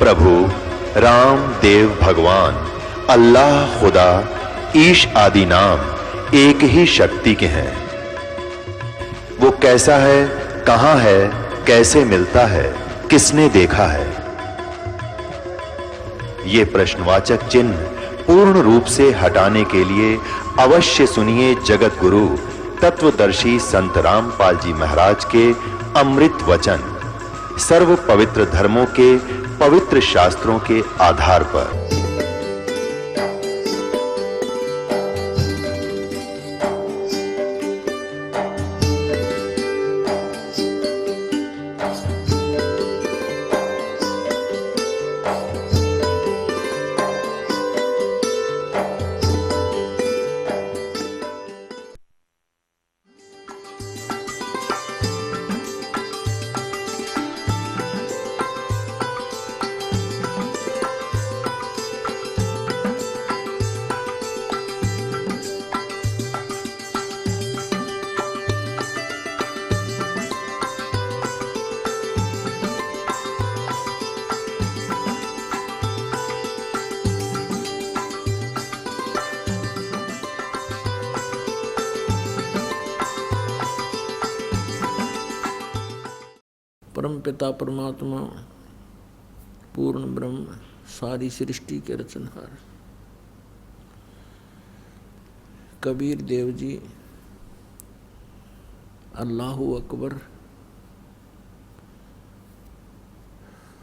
प्रभु राम देव भगवान अल्लाह खुदा ईश आदि नाम एक ही शक्ति के हैं। वो कैसा है, कहां है, कैसे मिलता है, किसने देखा है? ये प्रश्नवाचक चिन्ह पूर्ण रूप से हटाने के लिए अवश्य सुनिए जगत गुरु तत्वदर्शी संत रामपाल जी महाराज के अमृत वचन, सर्व पवित्र धर्मों के पवित्र शास्त्रों के आधार पर। परम पिता परमात्मा पूर्ण ब्रह्म सारी सृष्टि के रचनहार कबीर देव जी अल्लाहु अकबर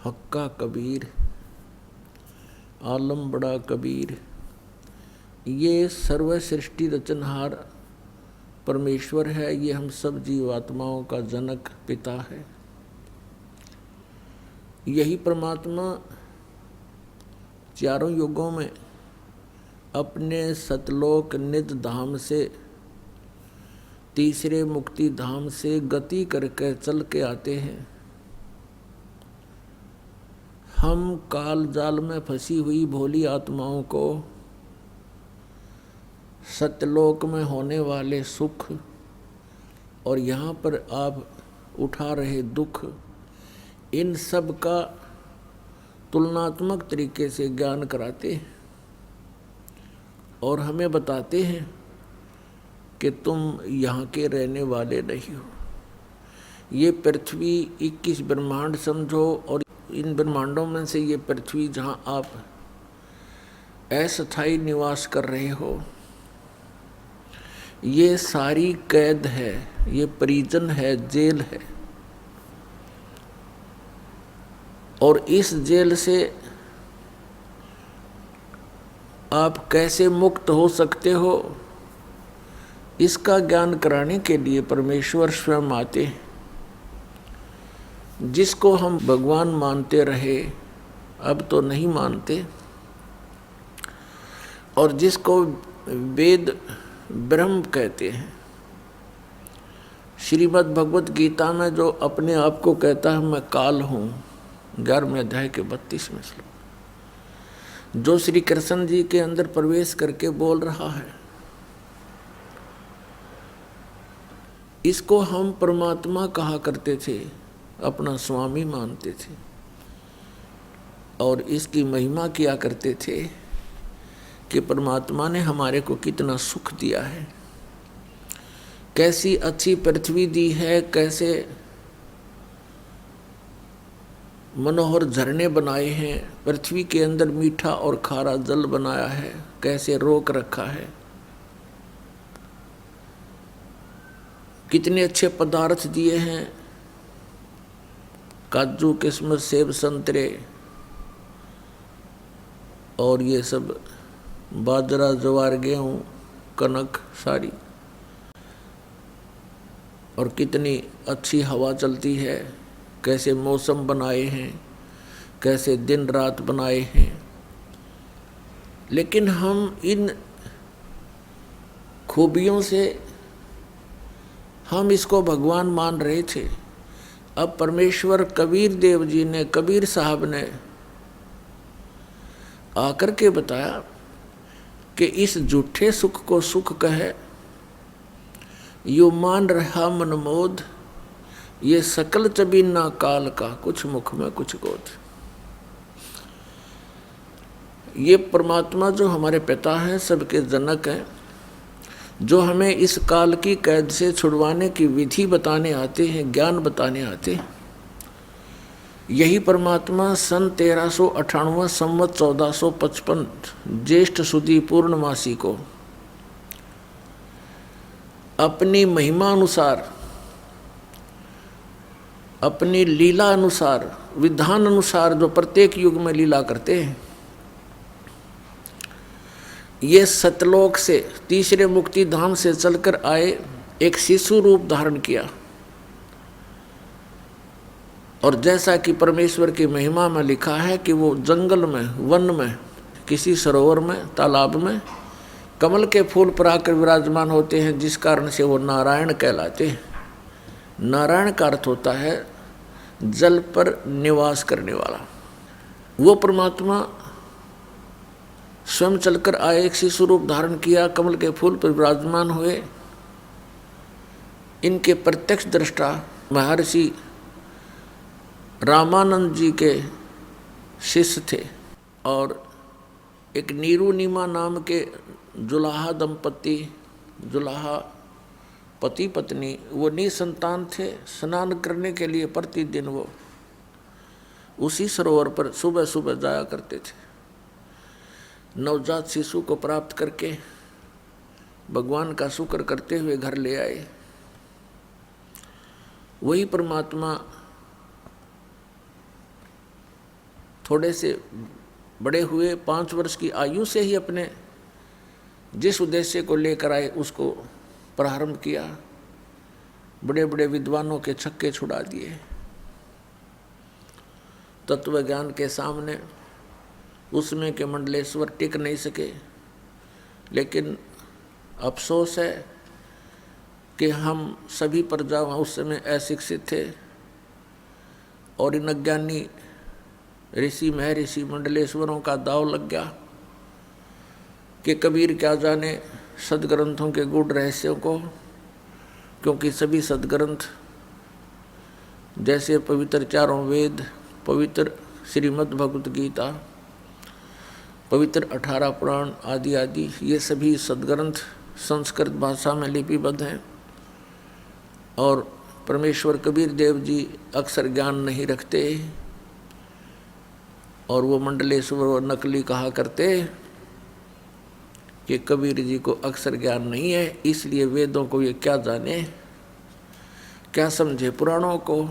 हक्का कबीर आलम बड़ा कबीर, ये सर्व सृष्टि रचनहार परमेश्वर है। ये हम सब जीवात्माओं का जनक पिता है। यही परमात्मा चारों युगों में अपने सतलोक निज धाम से तीसरे मुक्ति धाम से गति करके चल के आते हैं। हम काल जाल में फंसी हुई भोली आत्माओं को सतलोक में होने वाले सुख और यहाँ पर आप उठा रहे दुख, इन सब का तुलनात्मक तरीके से ज्ञान कराते हैं और हमें बताते हैं कि तुम यहाँ के रहने वाले नहीं हो। ये पृथ्वी 21 ब्रह्मांड समझो और इन ब्रह्मांडों में से ये पृथ्वी जहाँ आप अस्थायी निवास कर रहे हो, ये सारी कैद है, ये परिजन है, जेल है। और इस जेल से आप कैसे मुक्त हो सकते हो, इसका ज्ञान कराने के लिए परमेश्वर स्वयं आते हैं। जिसको हम भगवान मानते रहे, अब तो नहीं मानते, और जिसको वेद ब्रह्म कहते हैं। श्रीमद् भगवत गीता में जो अपने आप को कहता है मैं काल हूँ, 11वें अध्याय के 32वें श्लोक, जो श्री कृष्ण जी के अंदर प्रवेश करके बोल रहा है, इसको हम परमात्मा कहा करते थे, अपना स्वामी मानते थे और इसकी महिमा किया करते थे कि परमात्मा ने हमारे को कितना सुख दिया है, कैसी अच्छी पृथ्वी दी है, कैसे मनोहर झरने बनाए हैं, पृथ्वी के अंदर मीठा और खारा जल बनाया है, कैसे रोक रखा है, कितने अच्छे पदार्थ दिए हैं, काजू किस्मत सेब संतरे और ये सब बाजरा ज्वार गेहूँ कनक सारी, और कितनी अच्छी हवा चलती है, कैसे मौसम बनाए हैं, कैसे दिन रात बनाए हैं। लेकिन हम इन खूबियों से हम इसको भगवान मान रहे थे। अब परमेश्वर कबीर देव जी ने, कबीर साहब ने आकर के बताया कि इस झूठे सुख को सुख कहे, यो मान रहा मनमोद, ये सकल चबीना काल का, कुछ मुख में कुछ गोद। ये परमात्मा जो हमारे पिता हैं, सबके जनक हैं, जो हमें इस काल की कैद से छुड़वाने की विधि बताने आते हैं, ज्ञान बताने आते हैं, यही परमात्मा सन 1398 संवत 1455 ज्येष्ठ सुदी पूर्णमासी को अपनी महिमा अनुसार, अपनी लीला अनुसार, विधान अनुसार जो प्रत्येक युग में लीला करते हैं, ये सतलोक से तीसरे मुक्ति धाम से चलकर आए, एक शिशु रूप धारण किया। और जैसा कि परमेश्वर की महिमा में लिखा है कि वो जंगल में, वन में, किसी सरोवर में, तालाब में कमल के फूल पर आकर विराजमान होते हैं, जिस कारण से वो नारायण कहलाते हैं। नारायण का अर्थ होता है जल पर निवास करने वाला। वो परमात्मा स्वयं चलकर आए, एक शिशु रूप धारण किया, कमल के फूल पर विराजमान हुए। इनके प्रत्यक्ष दृष्टा महर्षि रामानंद जी के शिष्य थे, और एक नीरू नीमा नाम के जुलाहा दंपति, जुलाहा पति पत्नी, वो निसंतान थे। स्नान करने के लिए प्रतिदिन वो उसी सरोवर पर सुबह सुबह जाया करते थे। नवजात शिशु को प्राप्त करके भगवान का शुक्र करते हुए घर ले आए। वही परमात्मा थोड़े से बड़े हुए, 5 वर्ष की आयु से ही अपने जिस उद्देश्य को लेकर आए उसको प्रारंभ किया। बड़े बड़े विद्वानों के छक्के छुड़ा दिए। तत्व ज्ञान के सामने उसमें के मंडलेश्वर टिक नहीं सके। लेकिन अफसोस है कि हम सभी प्रजा उस समय अशिक्षित थे, और इन अज्ञानी ऋषि महर्षि मंडलेश्वरों का दाव लग गया कि कबीर क्या जाने सदग्रंथों के गूढ़ रहस्यों को, क्योंकि सभी सदग्रंथ जैसे पवित्र चारों वेद, पवित्र श्रीमद् भगवत गीता, पवित्र 18 पुराण आदि आदि, ये सभी सदग्रंथ संस्कृत भाषा में लिपिबद्ध हैं। और परमेश्वर कबीर देव जी अक्सर ज्ञान नहीं रखते, और वो मंडलेश्वर नकली कहा करते कि कबीर जी को अक्सर ज्ञान नहीं है, इसलिए वेदों को ये क्या जाने, क्या समझे पुराणों को,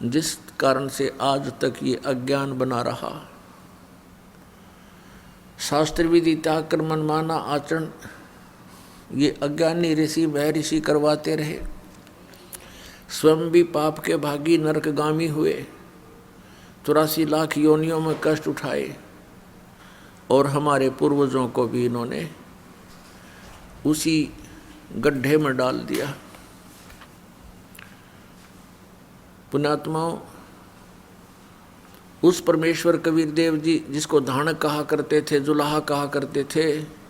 जिस कारण से आज तक ये अज्ञान बना रहा। शास्त्र विधि त्याग कर मनमाना आचरण ये अज्ञानी ऋषि महर्षि करवाते रहे। स्वयं भी पाप के भागी नरकगामी हुए, 84 लाख योनियों में कष्ट उठाए, और हमारे पूर्वजों को भी इन्होंने उसी गड्ढे में डाल दिया। पुण्यात्माओं, उस परमेश्वर कबीर देव जी जिसको धानक कहा करते थे, जुलाहा कहा करते थे,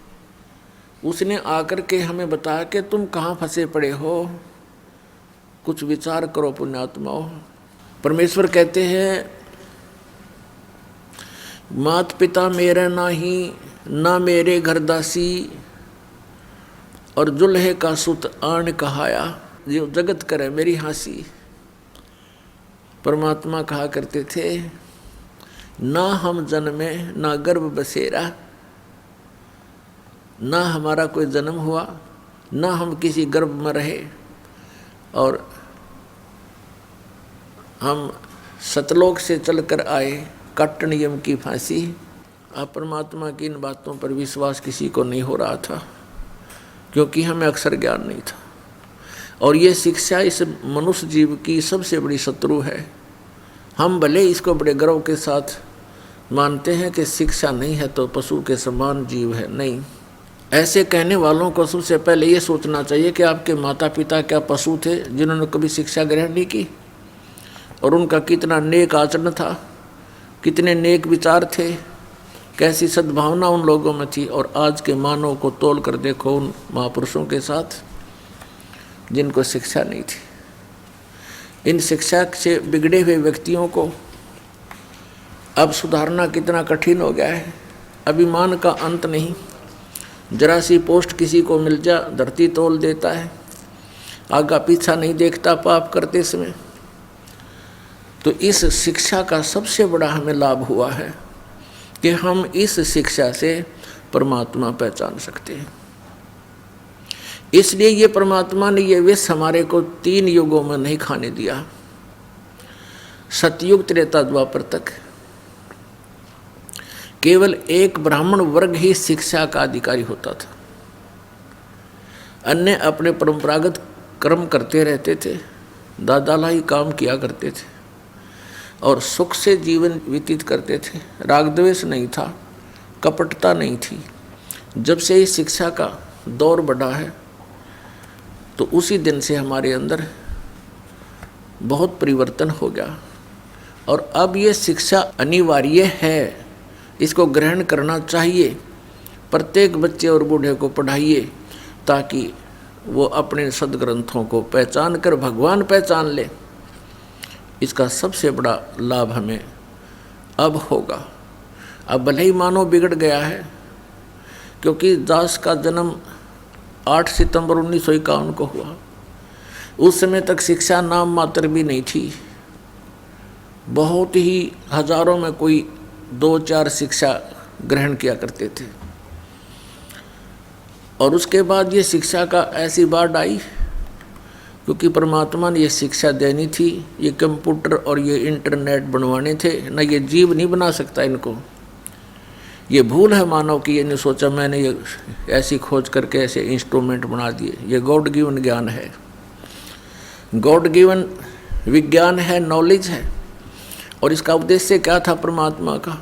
उसने आकर के हमें बताया कि तुम कहाँ फंसे पड़े हो, कुछ विचार करो पुण्यात्माओं। परमेश्वर कहते हैं, मात पिता मेरे नाही, ना मेरे घर दासी, और जुल्हे का सुत आन कहाया, जो जगत करे मेरी हंसी। परमात्मा कहा करते थे, ना हम जन्मे ना गर्भ बसेरा, ना हमारा कोई जन्म हुआ, ना हम किसी गर्भ में रहे, और हम सतलोक से चलकर आए, काट नियम की फांसी। अब परमात्मा की इन बातों पर विश्वास किसी को नहीं हो रहा था, क्योंकि हमें अक्सर ज्ञान नहीं था। और ये शिक्षा इस मनुष्य जीव की सबसे बड़ी शत्रु है। हम भले इसको बड़े गर्व के साथ मानते हैं कि शिक्षा नहीं है तो पशु के समान जीव है, नहीं। ऐसे कहने वालों को सबसे पहले ये सोचना चाहिए कि आपके माता पिता क्या पशु थे जिन्होंने कभी शिक्षा ग्रहण नहीं की, और उनका कितना नेक आचरण था, कितने नेक विचार थे, कैसी सद्भावना उन लोगों में थी। और आज के मानव को तोल कर देखो उन महापुरुषों के साथ जिनको शिक्षा नहीं थी। इन शिक्षा से बिगड़े हुए व्यक्तियों को अब सुधारना कितना कठिन हो गया है। अभिमान का अंत नहीं। जरा सी पोस्ट किसी को मिल जा धरती तोल देता है, आगा पीछा नहीं देखता पाप करते समय। तो इस शिक्षा का सबसे बड़ा हमें लाभ हुआ है कि हम इस शिक्षा से परमात्मा पहचान सकते हैं। इसलिए ये परमात्मा ने ये विष हमारे को 3 युगों में नहीं खाने दिया, सतयुग त्रेता द्वापर तक। केवल एक ब्राह्मण वर्ग ही शिक्षा का अधिकारी होता था, अन्य अपने परंपरागत कर्म करते रहते थे, दादाला ही काम किया करते थे और सुख से जीवन व्यतीत करते थे। राग द्वेष नहीं था, कपटता नहीं थी। जब से इस शिक्षा का दौर बढ़ा है तो उसी दिन से हमारे अंदर बहुत परिवर्तन हो गया और अब ये शिक्षा अनिवार्य है, इसको ग्रहण करना चाहिए। प्रत्येक बच्चे और बूढ़े को पढ़ाइए ताकि वो अपने सदग्रंथों को पहचान कर भगवान पहचान ले। इसका सबसे बड़ा लाभ हमें अब होगा। अब भले ही मानव बिगड़ गया है, क्योंकि दास का जन्म 8 सितंबर 1951 को हुआ। उस समय तक शिक्षा नाम मात्र भी नहीं थी। बहुत ही हजारों में कोई 2-4 शिक्षा ग्रहण किया करते थे और उसके बाद ये शिक्षा का ऐसी बाढ़ आई क्योंकि परमात्मा ने ये शिक्षा देनी थी। ये कंप्यूटर और ये इंटरनेट बनवाने थे ना, ये जीव नहीं बना सकता इनको। ये भूल है मानव की, ये नहीं सोचा मैंने ये ऐसी खोज करके ऐसे इंस्ट्रूमेंट बना दिए। ये गॉड गिवन ज्ञान है, गॉड गिवन विज्ञान है, नॉलेज है। और इसका उद्देश्य क्या था परमात्मा का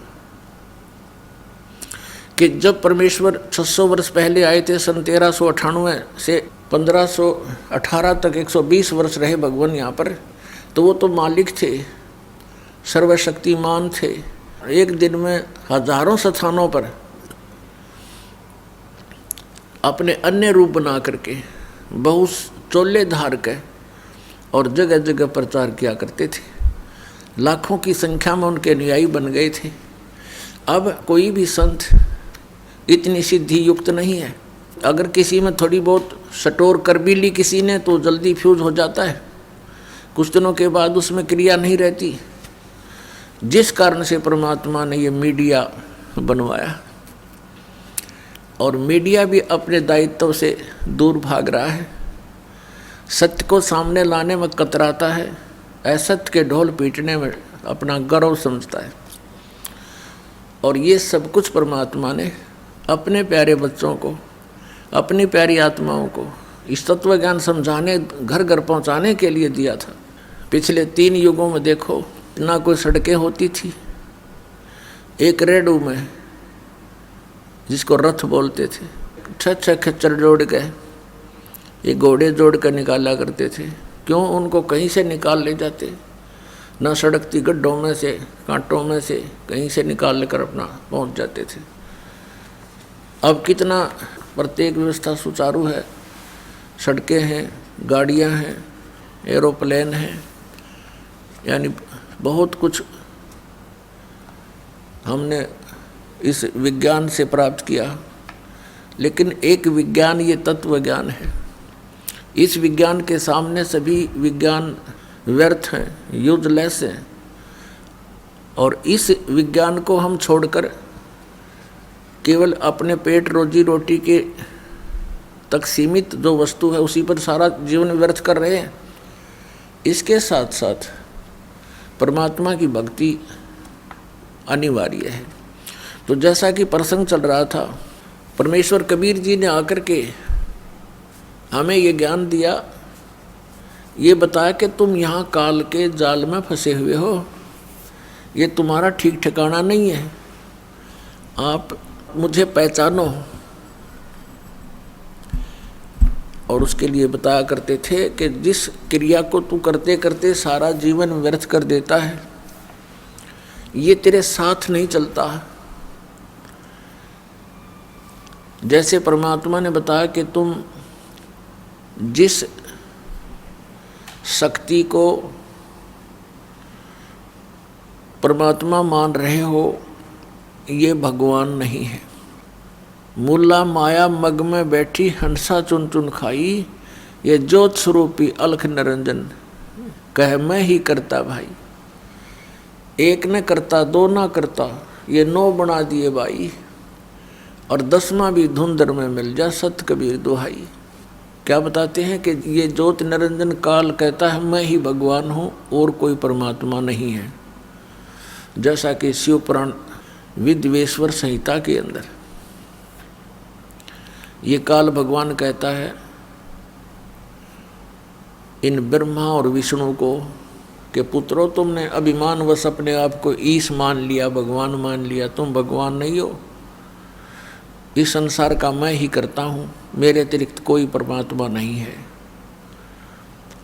कि जब परमेश्वर 600 वर्ष पहले आए थे, सन 1398 से 1518 तक 120 वर्ष रहे भगवान यहाँ पर, तो वो तो मालिक थे, सर्वशक्तिमान थे। एक दिन में हजारों स्थानों पर अपने अन्य रूप बना करके बहुत चोले धार के और जगह जगह प्रचार किया करते थे। लाखों की संख्या में उनके अनुयायी बन गए थे। अब कोई भी संत इतनी सिद्धि युक्त नहीं है। अगर किसी में थोड़ी बहुत सटोर कर भी ली किसी ने तो जल्दी फ्यूज हो जाता है, कुछ दिनों के बाद उसमें क्रिया नहीं रहती। जिस कारण से परमात्मा ने ये मीडिया बनवाया और मीडिया भी अपने दायित्व से दूर भाग रहा है, सत्य को सामने लाने में कतराता है, असत्य के ढोल पीटने में अपना गर्व समझता है। और ये सब कुछ परमात्मा ने अपने प्यारे बच्चों को, अपनी प्यारी आत्माओं को इस तत्व ज्ञान समझाने, घर घर पहुंचाने के लिए दिया था। पिछले 3 युगों में देखो, ना कोई सड़कें होती थी। एक रेडू में जिसको रथ बोलते थे, 6 खच्चर जोड़ के ये घोड़े जोड़ कर निकाला करते थे। क्यों? उनको कहीं से निकाल ले जाते, ना सड़क थी, गड्ढों में से, कांटों में से कहीं से निकाल लेकर अपना पहुंच जाते थे। अब कितना प्रत्येक व्यवस्था सुचारू है, सड़कें हैं, गाड़ियां हैं, एरोप्लेन हैं, यानी बहुत कुछ हमने इस विज्ञान से प्राप्त किया। लेकिन एक विज्ञान, ये तत्व ज्ञान है। इस विज्ञान के सामने सभी विज्ञान व्यर्थ हैं, यूजलेस हैं। और इस विज्ञान को हम छोड़कर केवल अपने पेट रोजी रोटी के तक सीमित जो वस्तु है उसी पर सारा जीवन व्यर्थ कर रहे हैं। इसके साथ साथ परमात्मा की भक्ति अनिवार्य है। तो जैसा कि प्रसंग चल रहा था, परमेश्वर कबीर जी ने आकर के हमें ये ज्ञान दिया, ये बताया कि तुम यहाँ काल के जाल में फंसे हुए हो, ये तुम्हारा ठीक ठिकाना नहीं है, आप मुझे पहचानो। और उसके लिए बताया करते थे कि जिस क्रिया को तू करते करते सारा जीवन व्यर्थ कर देता है, ये तेरे साथ नहीं चलता। जैसे परमात्मा ने बताया कि तुम जिस शक्ति को परमात्मा मान रहे हो, ये भगवान नहीं है। मुल्ला माया मग में बैठी हंसा चुन चुन खाई, ये ज्योत स्वरूपी अलख निरंजन कह मैं ही करता भाई। एक न करता दो ना करता, ये 9 बना दिए भाई, और 10वां भी धुंधर में मिल जा सत कबीर दुहाई। क्या बताते हैं कि ये ज्योत निरंजन काल कहता है मैं ही भगवान हूँ और कोई परमात्मा नहीं है। जैसा कि शिव पुराण विद्वेश्वर संहिता के अंदर ये काल भगवान कहता है इन ब्रह्मा और विष्णु को कि पुत्रों, तुमने अभिमानवश अपने आप को ईश मान लिया, भगवान मान लिया, तुम भगवान नहीं हो। इस संसार का मैं ही करता हूँ, मेरे अतिरिक्त कोई परमात्मा नहीं है।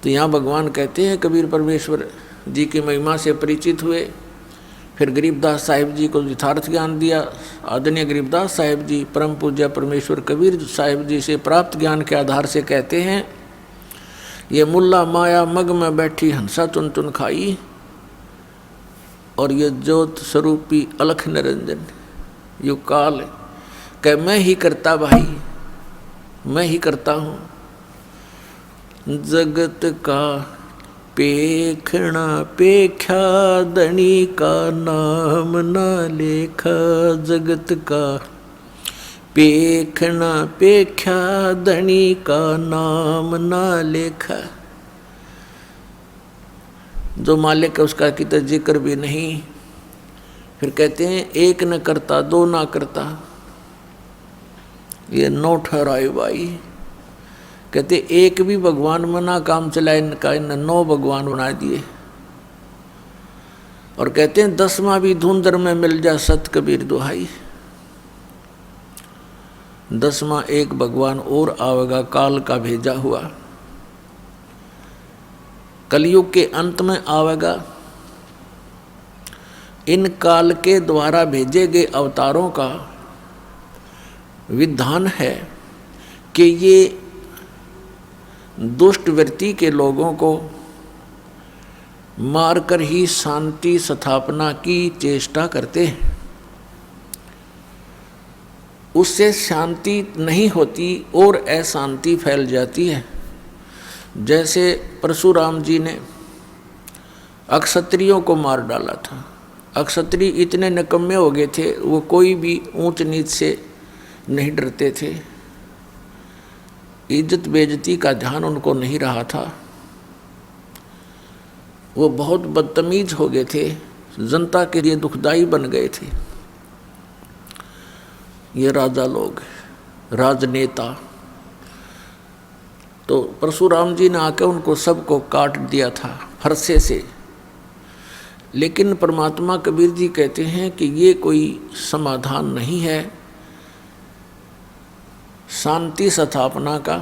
तो यहाँ भगवान कहते हैं कबीर परमेश्वर जी की महिमा से परिचित हुए, फिर गरीबदास साहिब जी को यथार्थ ज्ञान दिया। आदरणीय गरीबदास साहिब जी परम पूज्य परमेश्वर कबीर साहिब जी से प्राप्त ज्ञान के आधार से कहते हैं, ये मुल्ला माया मग में बैठी हंसा चुन चुन खाई, और ये ज्योत स्वरूपी अलख निरंजन यु काल कह मैं ही करता भाई, मैं ही करता हूँ। जगत का पेखना पेख्या, धनी का नाम ना लेखा। जगत का पेखना पेख्या, धनी का नाम ना लेखा। जो मालिक है उसका कितना जिक्र भी नहीं। फिर कहते हैं एक न करता दो ना करता, ये 9 ठहराए भाई। कहते एक भी भगवान मना काम चलाए, इनका इन 9 भगवान बना दिए। और कहते हैं 10वां भी धुंधर में मिल जा सत कबीर दुहाई। 10वां एक भगवान और आवेगा काल का भेजा हुआ, कलयुग के अंत में आवेगा। इन काल के द्वारा भेजे गए अवतारों का विधान है कि ये दुष्ट वृत्ति के लोगों को मारकर ही शांति स्थापना की चेष्टा करते हैं। उससे शांति नहीं होती और अशांति फैल जाती है। जैसे परशुराम जी ने अक्षत्रियों को मार डाला था। अक्षत्रिय इतने निकम्मे हो गए थे, वो कोई भी ऊंच नीच से नहीं डरते थे। इज्जत बेइज्जती का ध्यान उनको नहीं रहा था। वो बहुत बदतमीज हो गए थे, जनता के लिए दुखदाई बन गए थे। ये राजा लोग, राजनेता। तो परशुराम जी ने आकर उनको सबको काट दिया था फरसे से। लेकिन परमात्मा कबीर जी कहते हैं कि ये कोई समाधान नहीं है शांति स्थापना का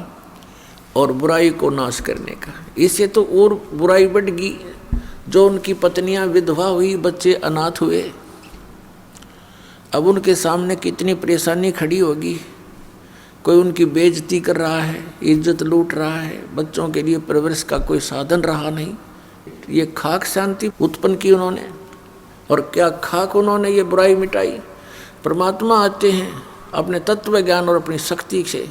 और बुराई को नाश करने का। इससे तो और बुराई बढ़ गई। जो उनकी पत्नियां विधवा हुई, बच्चे अनाथ हुए, अब उनके सामने कितनी परेशानी खड़ी होगी। कोई उनकी बेइज्जती कर रहा है, इज्जत लूट रहा है, बच्चों के लिए परवरिश का कोई साधन रहा नहीं। ये खाक शांति उत्पन्न की उन्होंने, और क्या खाक उन्होंने ये बुराई मिटाई। परमात्मा आते हैं अपने तत्व ज्ञान और अपनी शक्ति से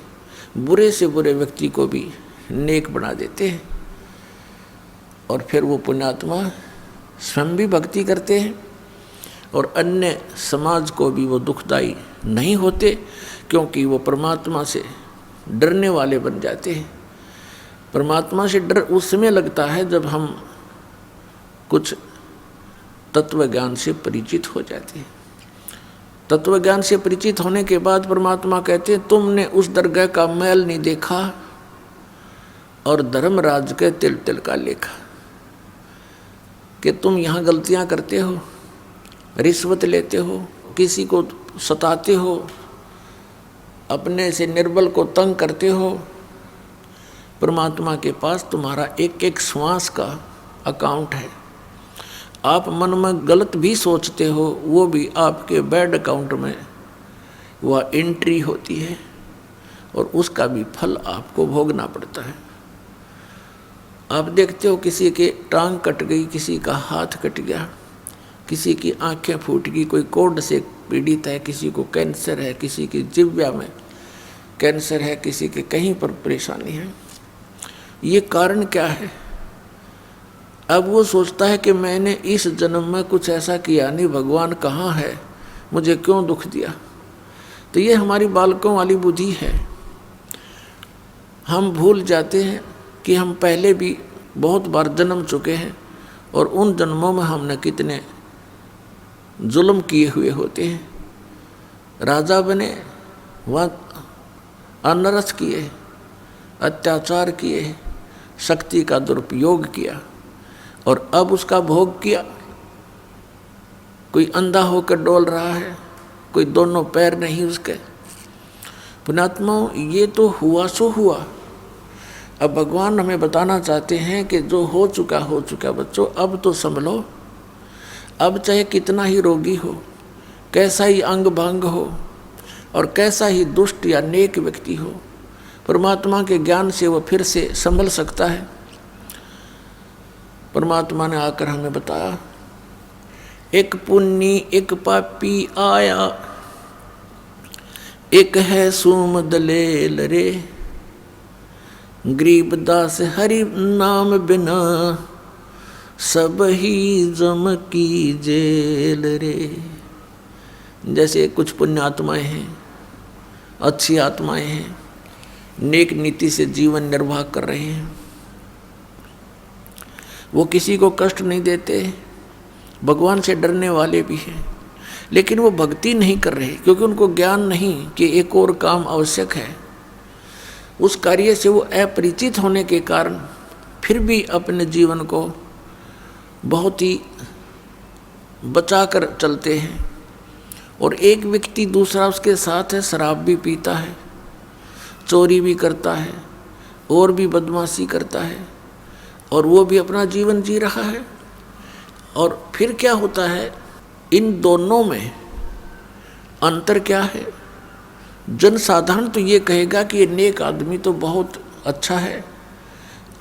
बुरे से बुरे व्यक्ति को भी नेक बना देते हैं, और फिर वो पुण्यात्मा स्वयं भी भक्ति करते हैं और अन्य समाज को भी वो दुखदाई नहीं होते, क्योंकि वो परमात्मा से डरने वाले बन जाते हैं। परमात्मा से डर उस समय लगता है जब हम कुछ तत्व ज्ञान से परिचित हो जाते हैं। तत्व ज्ञान से परिचित होने के बाद परमात्मा कहते हैं तुमने उस दरगाह का मैल नहीं देखा और धर्मराज के तिल तिल का लेखा, कि तुम यहाँ गलतियाँ करते हो, रिश्वत लेते हो, किसी को सताते हो, अपने से निर्बल को तंग करते हो। परमात्मा के पास तुम्हारा एक एक श्वास का अकाउंट है। आप मन में गलत भी सोचते हो, वो भी आपके बैड अकाउंट में वह एंट्री होती है और उसका भी फल आपको भोगना पड़ता है। आप देखते हो किसी के टांग कट गई, किसी का हाथ कट गया, किसी की आंखें फूट गई, कोई कोढ़ से पीड़ित है, किसी को कैंसर है, किसी की जिह्वा में कैंसर है, किसी के कहीं पर परेशानी है। ये कारण क्या है? अब वो सोचता है कि मैंने इस जन्म में कुछ ऐसा किया नहीं, भगवान कहाँ है, मुझे क्यों दुख दिया। तो ये हमारी बालकों वाली बुद्धि है। हम भूल जाते हैं कि हम पहले भी बहुत बार जन्म चुके हैं और उन जन्मों में हमने कितने जुल्म किए हुए होते हैं। राजा बने, वहाँ अनरस किए, अत्याचार किए, शक्ति का दुरुपयोग किया और अब उसका भोग किया। कोई अंधा होकर डोल रहा है, कोई दोनों पैर नहीं उसके। पुण्यात्माओं, ये तो हुआ सो हुआ। अब भगवान हमें बताना चाहते हैं कि जो हो चुका हो चुका बच्चों, अब तो संभलो। अब चाहे कितना ही रोगी हो, कैसा ही अंग भंग हो और कैसा ही दुष्ट या नेक व्यक्ति हो, परमात्मा के ज्ञान से वो फिर से संभल सकता है। परमात्मा ने आकर हमें बताया, एक पुण्य एक पापी आया, एक है सूम दलेल रे, गरीबदास हरि नाम बिना सब ही जम की जेल रे। जैसे कुछ पुण्य आत्माएं हैं, अच्छी आत्माएं हैं, नेक नीति से जीवन निर्वाह कर रहे हैं, वो किसी को कष्ट नहीं देते, भगवान से डरने वाले भी हैं, लेकिन वो भक्ति नहीं कर रहे क्योंकि उनको ज्ञान नहीं कि एक और काम आवश्यक है। उस कार्य से वो अपरिचित होने के कारण फिर भी अपने जीवन को बहुत ही बचा कर चलते हैं। और एक व्यक्ति दूसरा उसके साथ है, शराब भी पीता है, चोरी भी करता है और भी बदमाशी करता है और वो भी अपना जीवन जी रहा है। और फिर क्या होता है, इन दोनों में अंतर क्या है? जनसाधारण तो ये कहेगा कि ये नेक आदमी तो बहुत अच्छा है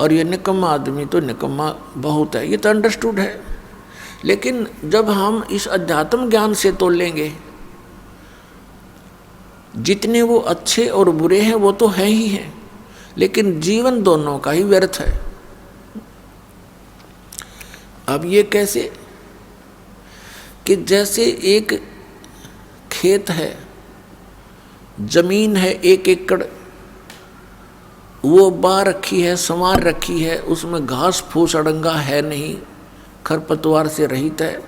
और ये निकम्मा आदमी तो निकम्मा बहुत है, ये तो अंडरस्टूड है। लेकिन जब हम इस अध्यात्म ज्ञान से तोलेंगे, जितने वो अच्छे और बुरे हैं वो तो हैं ही हैं, लेकिन जीवन दोनों का ही व्यर्थ है। अब ये कैसे कि जैसे एक खेत है, जमीन है 1 एकड़, वो बा रखी है, संवार रखी है, उसमें घास फूस अड़ंगा है नहीं, खरपतवार से रहित है।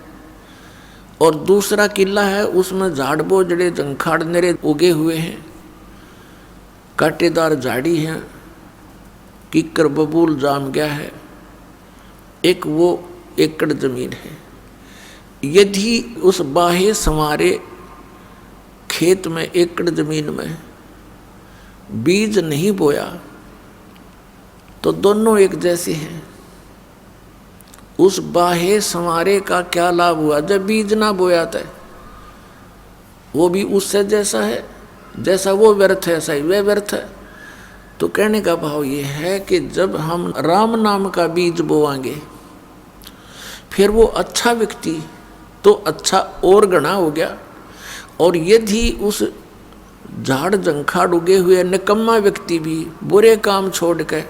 और दूसरा किला है, उसमें झाड़ बोझड़े जंखाड़ नेरे उगे हुए हैं, कांटेदार झाड़ी हैं, किक्कर बबूल जाम गया है। एक वो एकड़ जमीन है। यदि उस बाहे संवारे खेत में, एकड़ जमीन में बीज नहीं बोया तो दोनों एक जैसे हैं। उस बाहे संवारे का क्या लाभ हुआ जब बीज ना बोया था? वो भी उससे जैसा है, जैसा वो व्यर्थ है ऐसा ही वह व्यर्थ है। तो कहने का भाव ये है कि जब हम राम नाम का बीज बोवांगे, फिर वो अच्छा व्यक्ति तो अच्छा और गणा हो गया। और यदि उस झाड़ जंखाड़ उगे हुए निकम्मा व्यक्ति भी बुरे काम छोड़ के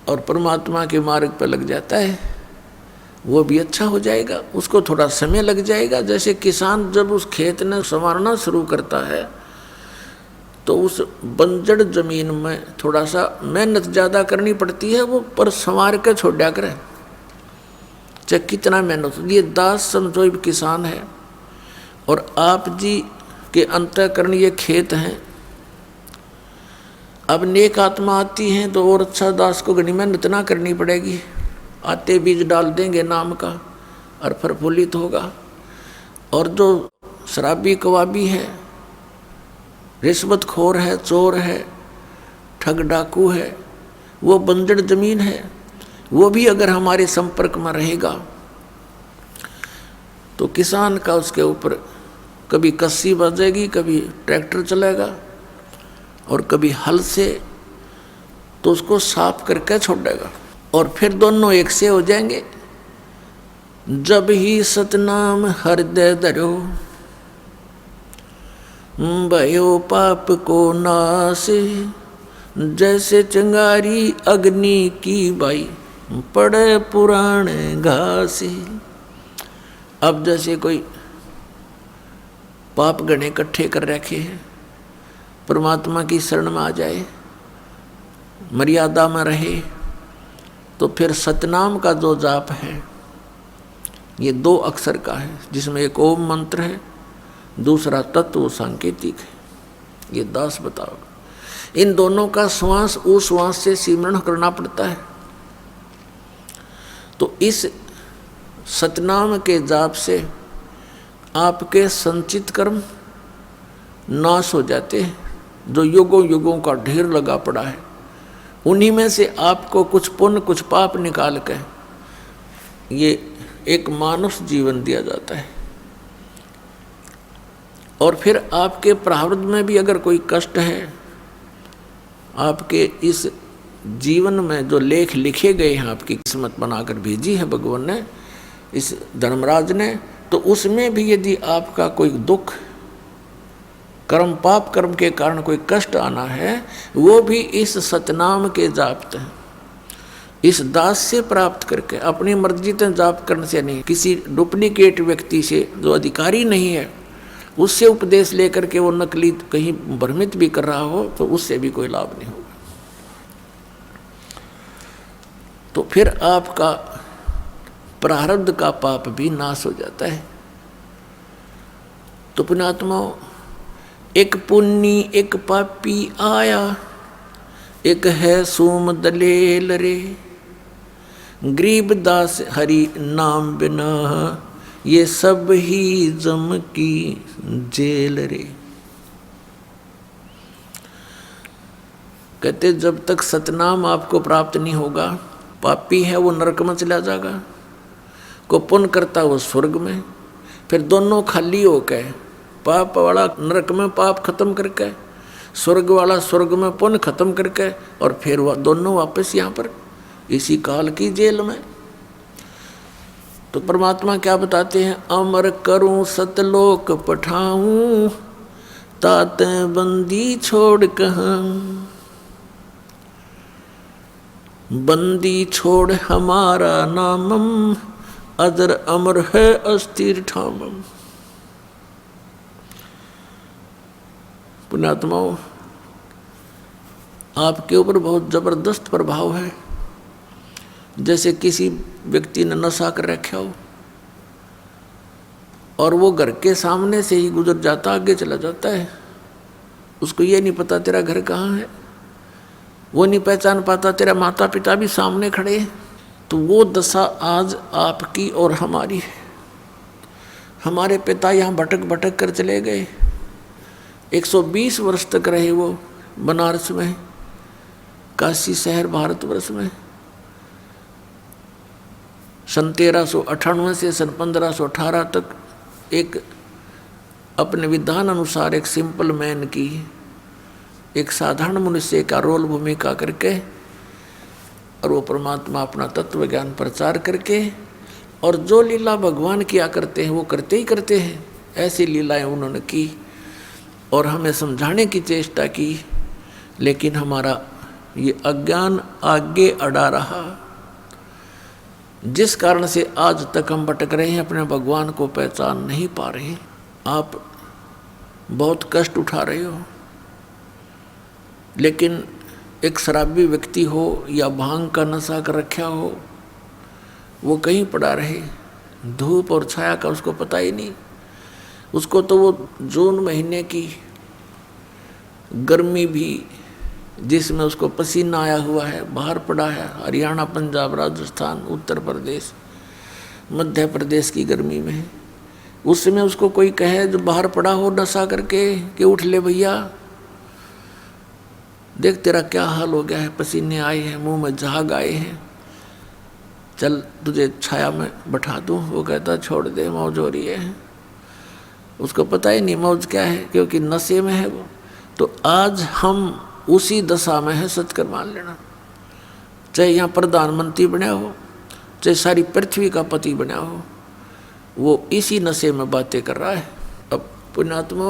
और परमात्मा के मार्ग पर लग जाता है, वो भी अच्छा हो जाएगा। उसको थोड़ा समय लग जाएगा। जैसे किसान जब उस खेत ने संवारना शुरू करता है तो उस बंजर जमीन में थोड़ा सा मेहनत ज़्यादा करनी पड़ती है, वो पर संवार के छोड़ा करे, चाहे कितना मेहनत। ये दास समझो किसान है और आप जी के अंतःकरण ये खेत हैं। अब नेक आत्मा आती हैं तो और अच्छा दास को घनी मेहनत ना करनी पड़ेगी, आते बीज डाल देंगे नाम का और प्रफुल्लित होगा। और जो शराबी कवाबी है, रिश्वतखोर है, चोर है, ठग डाकू है, वो बंजर जमीन है, वो भी अगर हमारे संपर्क में रहेगा तो किसान का उसके ऊपर कभी कस्सी बजेगी, कभी ट्रैक्टर चलेगा और कभी हल से, तो उसको साफ करके छोड़ देगा और फिर दोनों एक से हो जाएंगे। जब ही सतनाम हृदय धरो, भयो पाप को नाश। जैसे चिंगारी अग्नि की बाई, पड़े पुराने घासी। अब जैसे कोई पाप गणे इकट्ठे कर रखे हैं, परमात्मा की शरण में आ जाए, मर्यादा में रहे, तो फिर सतनाम का जो जाप है ये 2 अक्षर का है, जिसमें एक ओम मंत्र है, दूसरा तत्व सांकेतिक है। ये दास बताओ, इन दोनों का श्वास उस श्वास से सिमरण करना पड़ता है। तो इस सतनाम के जाप से आपके संचित कर्म नाश हो जाते हैं, जो युगों युगों का ढेर लगा पड़ा है। उन्हीं में से आपको कुछ पुण्य कुछ पाप निकाल के ये एक मानुष जीवन दिया जाता है। और फिर आपके प्रारब्ध में भी अगर कोई कष्ट है, आपके इस जीवन में जो लेख लिखे गए हैं, आपकी किस्मत बनाकर भेजी है भगवान ने, इस धर्मराज ने, तो उसमें भी यदि आपका कोई दुख, कर्म पाप कर्म के कारण कोई कष्ट आना है, वो भी इस सतनाम के जाप इस दास से प्राप्त करके, अपनी मर्जी से जाप करने से नहीं, किसी डुप्लीकेट व्यक्ति से जो अधिकारी नहीं है उससे उपदेश लेकर के वो नकली कहीं भ्रमित भी कर रहा हो, तो उससे भी कोई लाभ नहीं होगा। तो फिर आपका प्रारब्ध का पाप भी नाश हो जाता है। तो पुण्यात्माओं, एक पुण्य एक पापी आया, एक है सोम दलेल रे। गरीबदास हरि नाम बिना, ये सब ही जम की जेल रे। कहते जब तक सतनाम आपको प्राप्त नहीं होगा, पापी है वो नरक में चला जाएगा, को पुण्य करता वो स्वर्ग में। फिर दोनों खाली हो गए, पाप वाला नरक में पाप खत्म करके, स्वर्ग वाला स्वर्ग में पुण्य खत्म करके, और फिर वह दोनों वापस यहाँ पर इसी काल की जेल में। तो परमात्मा क्या बताते हैं, अमर करूं सतलोक पठाऊं, तात बंदी छोड़ कहाँ। बंदी छोड़ हमारा नामम, अजर अमर है अस्थिर ठामम। पुण्यात्माओं, आपके ऊपर बहुत जबरदस्त प्रभाव है। जैसे किसी व्यक्ति ने नशा कर रखा हो और वो घर के सामने से ही गुजर जाता, आगे चला जाता है, उसको ये नहीं पता तेरा घर कहाँ है, वो नहीं पहचान पाता तेरा माता पिता भी सामने खड़े हैं। तो वो दशा आज आपकी और हमारी है। हमारे पिता यहाँ भटक भटक कर चले गए, 120 वर्ष तक रहे वो बनारस में, काशी शहर भारतवर्ष में। सन 1398 से सन 1518 तक एक अपने विधान अनुसार एक सिंपल मैन की, एक साधारण मनुष्य का रोल भूमिका करके, और वो परमात्मा अपना तत्व ज्ञान प्रचार करके, और जो लीला भगवान किया करते हैं वो करते ही करते हैं। ऐसी लीलाएं उन्होंने की और हमें समझाने की चेष्टा की, लेकिन हमारा ये अज्ञान आगे अड़ा रहा, जिस कारण से आज तक हम भटक रहे हैं, अपने भगवान को पहचान नहीं पा रहे हैं। आप बहुत कष्ट उठा रहे हो, लेकिन एक शराबी व्यक्ति हो या भांग का नशा कर रखा हो, वो कहीं पड़ा रहे, धूप और छाया का उसको पता ही नहीं। उसको तो वो जून महीने की गर्मी भी, जिसमें उसको पसीना आया हुआ है, बाहर पड़ा है, हरियाणा पंजाब राजस्थान उत्तर प्रदेश मध्य प्रदेश की गर्मी में, उसमें उसको कोई कहे जो बाहर पड़ा हो नशा करके कि उठ ले भैया, देख तेरा क्या हाल हो गया है, पसीने आए हैं, मुंह में झाग आए हैं, चल तुझे छाया में बैठा दूं। वो कहता छोड़ दे, मौज हो रही है। उसको पता ही नहीं मौज क्या है, क्योंकि नशे में है वो। तो आज हम उसी दशा में है, सच कर मान लेना। चाहे यहाँ प्रधानमंत्री बना हो, चाहे सारी पृथ्वी का पति बना हो, वो इसी नशे में बातें कर रहा है। अब पुण्यात्मा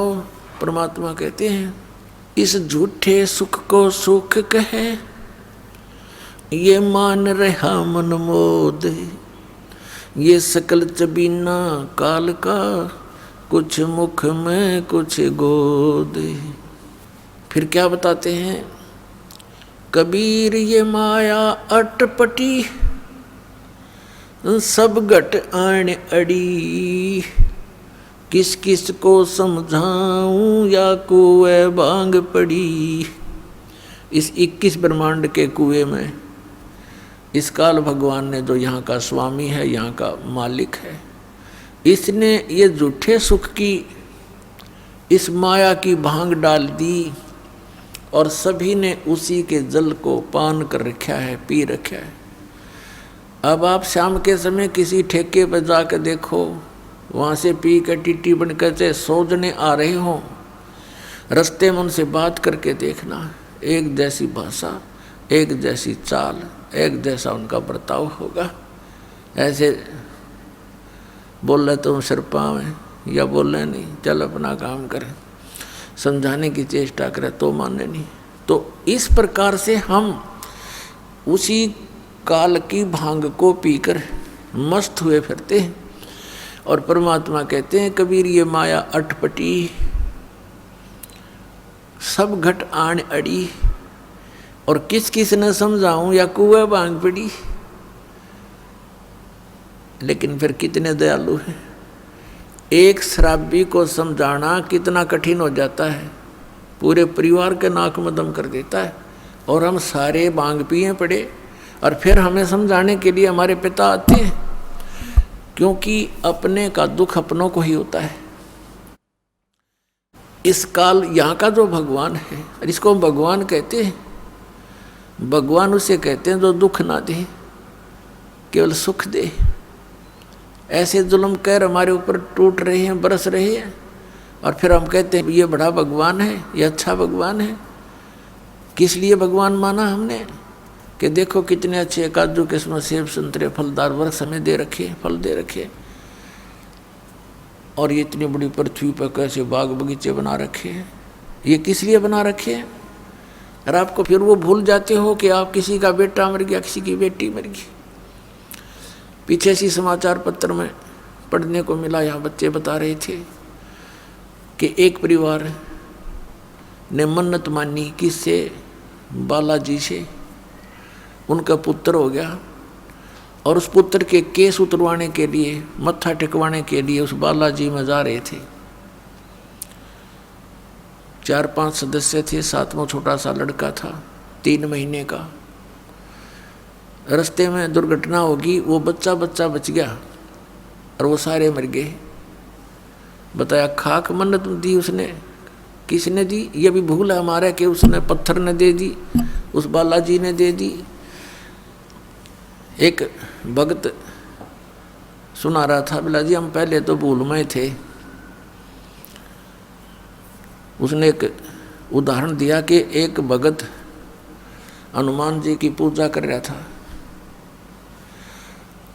परमात्मा कहते हैं, इस झूठे सुख को सुख कहे, ये मान रहा मन मोद, ये सकल चबीना काल का, कुछ मुख में कुछ गोद। फिर क्या बताते हैं, कबीर ये माया अटपटी, सब घट आण अड़ी, किस किस को समझाऊं या कुएं बांग पड़ी। इस 21 ब्रह्मांड के कुएं में इस काल भगवान ने, जो यहाँ का स्वामी है, यहाँ का मालिक है, इसने ये झूठे सुख की इस माया की भांग डाल दी और सभी ने उसी के जल को पान कर रखा है, पी रखा है। अब आप शाम के समय किसी ठेके पर जाकर देखो, वहाँ से पी कर टीटी बनकर से 100 जने आ रहे हों, रास्ते में उनसे बात करके देखना, एक जैसी भाषा, एक जैसी चाल, एक जैसा उनका बर्ताव होगा। ऐसे बोल रहे तुम सिर पाँव हैं या बोल रहे नहीं, चल अपना काम करें, समझाने की चेष्टा करें तो माने नहीं। तो इस प्रकार से हम उसी काल की भांग को पीकर मस्त हुए फिरते हैं। और परमात्मा कहते हैं, कबीर ये माया अटपटी, सब घट आण अड़ी, और किस किस ने समझाऊं या कुएं बांग पड़ी। लेकिन फिर कितने दयालु हैं, एक शराबी को समझाना कितना कठिन हो जाता है, पूरे परिवार के नाक में दम कर देता है। और हम सारे बांग पिए पड़े, और फिर हमें समझाने के लिए हमारे पिता आते हैं, क्योंकि अपने का दुख अपनों को ही होता है। इस काल यहाँ का जो भगवान है, इसको भगवान कहते हैं। भगवान उसे कहते हैं जो दुख ना दे, केवल सुख दे। ऐसे जुल्म कहर हमारे ऊपर टूट रहे हैं, बरस रहे हैं, और फिर हम कहते हैं ये बड़ा भगवान है, ये अच्छा भगवान है। किस लिए भगवान माना हमने, कि देखो कितने अच्छे काजू किस्मत सेब संतरे फलदार वृक्ष हमें दे रखे, फल दे रखे, और ये इतनी बड़ी पृथ्वी पर कैसे बाग बगीचे बना रखे हैं। ये किस लिए बना रखे हैं? और आपको फिर वो भूल जाते हो कि आप किसी का बेटा मर गया, किसी की बेटी मर गई। पीछे सी समाचार पत्र में पढ़ने को मिला, यहाँ बच्चे बता रहे थे कि एक परिवार ने मन्नत मानी, किससे? बालाजी से। उनका पुत्र हो गया, और उस पुत्र के केस उतरवाने के लिए, मत्था टेकवाने के लिए उस बालाजी में जा रहे थे। 4-5 सदस्य थे, 7वां छोटा सा लड़का था, 3 महीने का। रास्ते में दुर्घटना होगी, वो बच्चा बच गया और वो सारे मर गए। बताया खाक मन्नत दी उसने, किसने दी? ये भी भूल है हमारा कि उसने पत्थर ने दे दी, उस बालाजी ने दे दी। एक भक्त सुना रहा था, बोला जी हम पहले तो भूल में थे। उसने एक उदाहरण दिया कि एक भगत हनुमान जी की पूजा कर रहा था।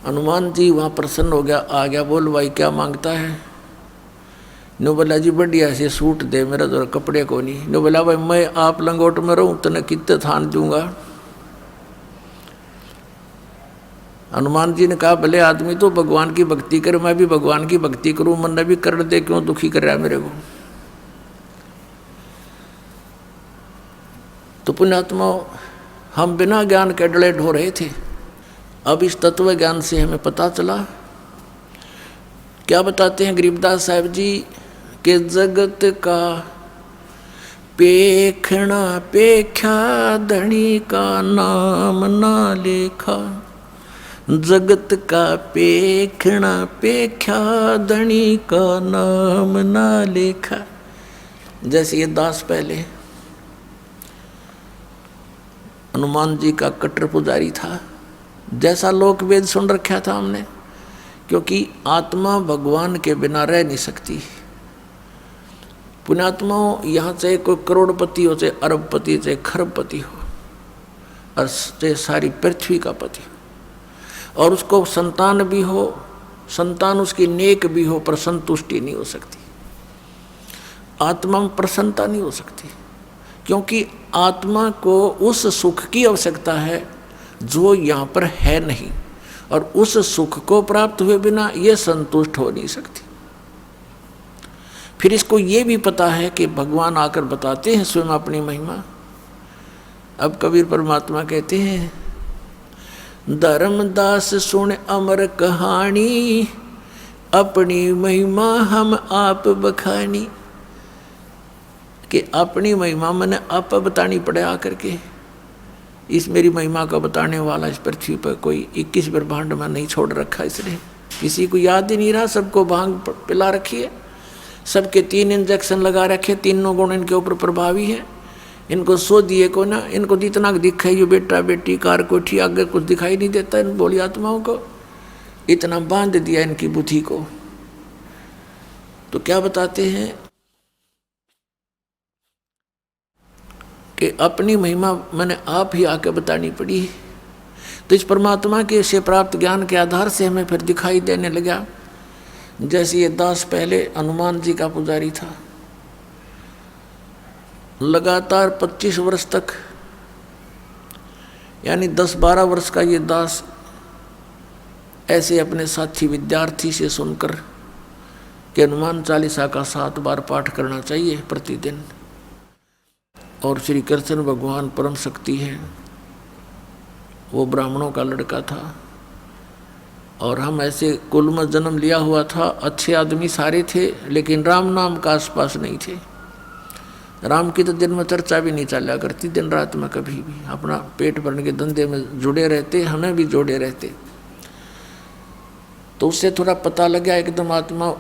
हनुमान जी वहाँ प्रसन्न हो गया, आ गया, बोल भाई क्या मांगता है? नो बोला जी बढ़िया से सूट दे, मेरा तो कपड़े को नहीं। नो बोला भाई मैं आप लंगोट में रहूँ तो न कितने थान दूंगा। हनुमान जी ने कहा भले आदमी तो भगवान की भक्ति करे, मैं भी भगवान की भक्ति करूँ, मन ने भी कर दे, क्यों दुखी कर रहा है मेरे को। तो पुण्यात्मा हम बिना ज्ञान के डले ढो रहे थे। अब इस तत्व ज्ञान से हमें पता चला। क्या बताते हैं गरीबदास साहब जी के जगत का पेखना पेख्या धनी का नाम ना लेखा। जगत का पेखना पेख्या धनी का नाम ना लेखा। जैसे ये दास पहले हनुमान जी का कट्टर पुजारी था, जैसा लोक वेद सुन रखा था हमने, क्योंकि आत्मा भगवान के बिना रह नहीं सकती। पुण्यात्माओं, यहाँ चाहे कोई करोड़पति हो, चाहे अरबपति, चाहे खरबपति हो, और चाहे सारी पृथ्वी का पति हो, और उसको संतान भी हो, संतान उसकी नेक भी हो पर संतुष्टि नहीं हो सकती, आत्मा में प्रसन्नता नहीं हो सकती, क्योंकि आत्मा को उस सुख की आवश्यकता है जो यहाँ पर है नहीं, और उस सुख को प्राप्त हुए बिना ये संतुष्ट हो नहीं सकती। फिर इसको ये भी पता है कि भगवान आकर बताते हैं स्वयं अपनी महिमा। अब कबीर परमात्मा कहते हैं, धर्मदास सुन अमर कहानी, अपनी महिमा हम आप बखानी। कि अपनी महिमा मैंने आप बतानी पड़े आकर के। इस मेरी महिमा का बताने वाला इस पृथ्वी पर कोई 21 ब्रह्मांड में नहीं छोड़ रखा इसने, किसी को याद ही नहीं रहा, सबको भांग पिला रखी है, सबके 3 इंजेक्शन लगा रखे, तीनों गुण इनके ऊपर प्रभावी है, इनको सो दिए को ना, इनको जितना दिखाई ये बेटा बेटी कार कोठी आगे कुछ दिखाई नहीं देता इन बोली आत्माओं को, इतना बांध दिया इनकी बुद्धि को। तो क्या बताते हैं कि अपनी महिमा मैंने आप ही आके बतानी पड़ी। तो इस परमात्मा के से प्राप्त ज्ञान के आधार से हमें फिर दिखाई देने लगा। जैसे ये दास पहले हनुमान जी का पुजारी था, लगातार 25 वर्ष तक यानी 10-12 वर्ष का ये दास ऐसे अपने साथी विद्यार्थी से सुनकर कि हनुमान चालीसा का 7 बार पाठ करना चाहिए प्रतिदिन, और श्री कृष्ण भगवान परम शक्ति है, वो ब्राह्मणों का लड़का था और हम ऐसे कुल में जन्म लिया हुआ था, अच्छे आदमी सारे थे, लेकिन राम नाम का आसपास नहीं थे। राम की तो दिन में चर्चा भी नहीं चला करती, दिन रात में कभी भी अपना पेट भरने के धंधे में जुड़े रहते, हमें भी जोड़े रहते। तो उससे थोड़ा पता लगा, एकदम आत्मा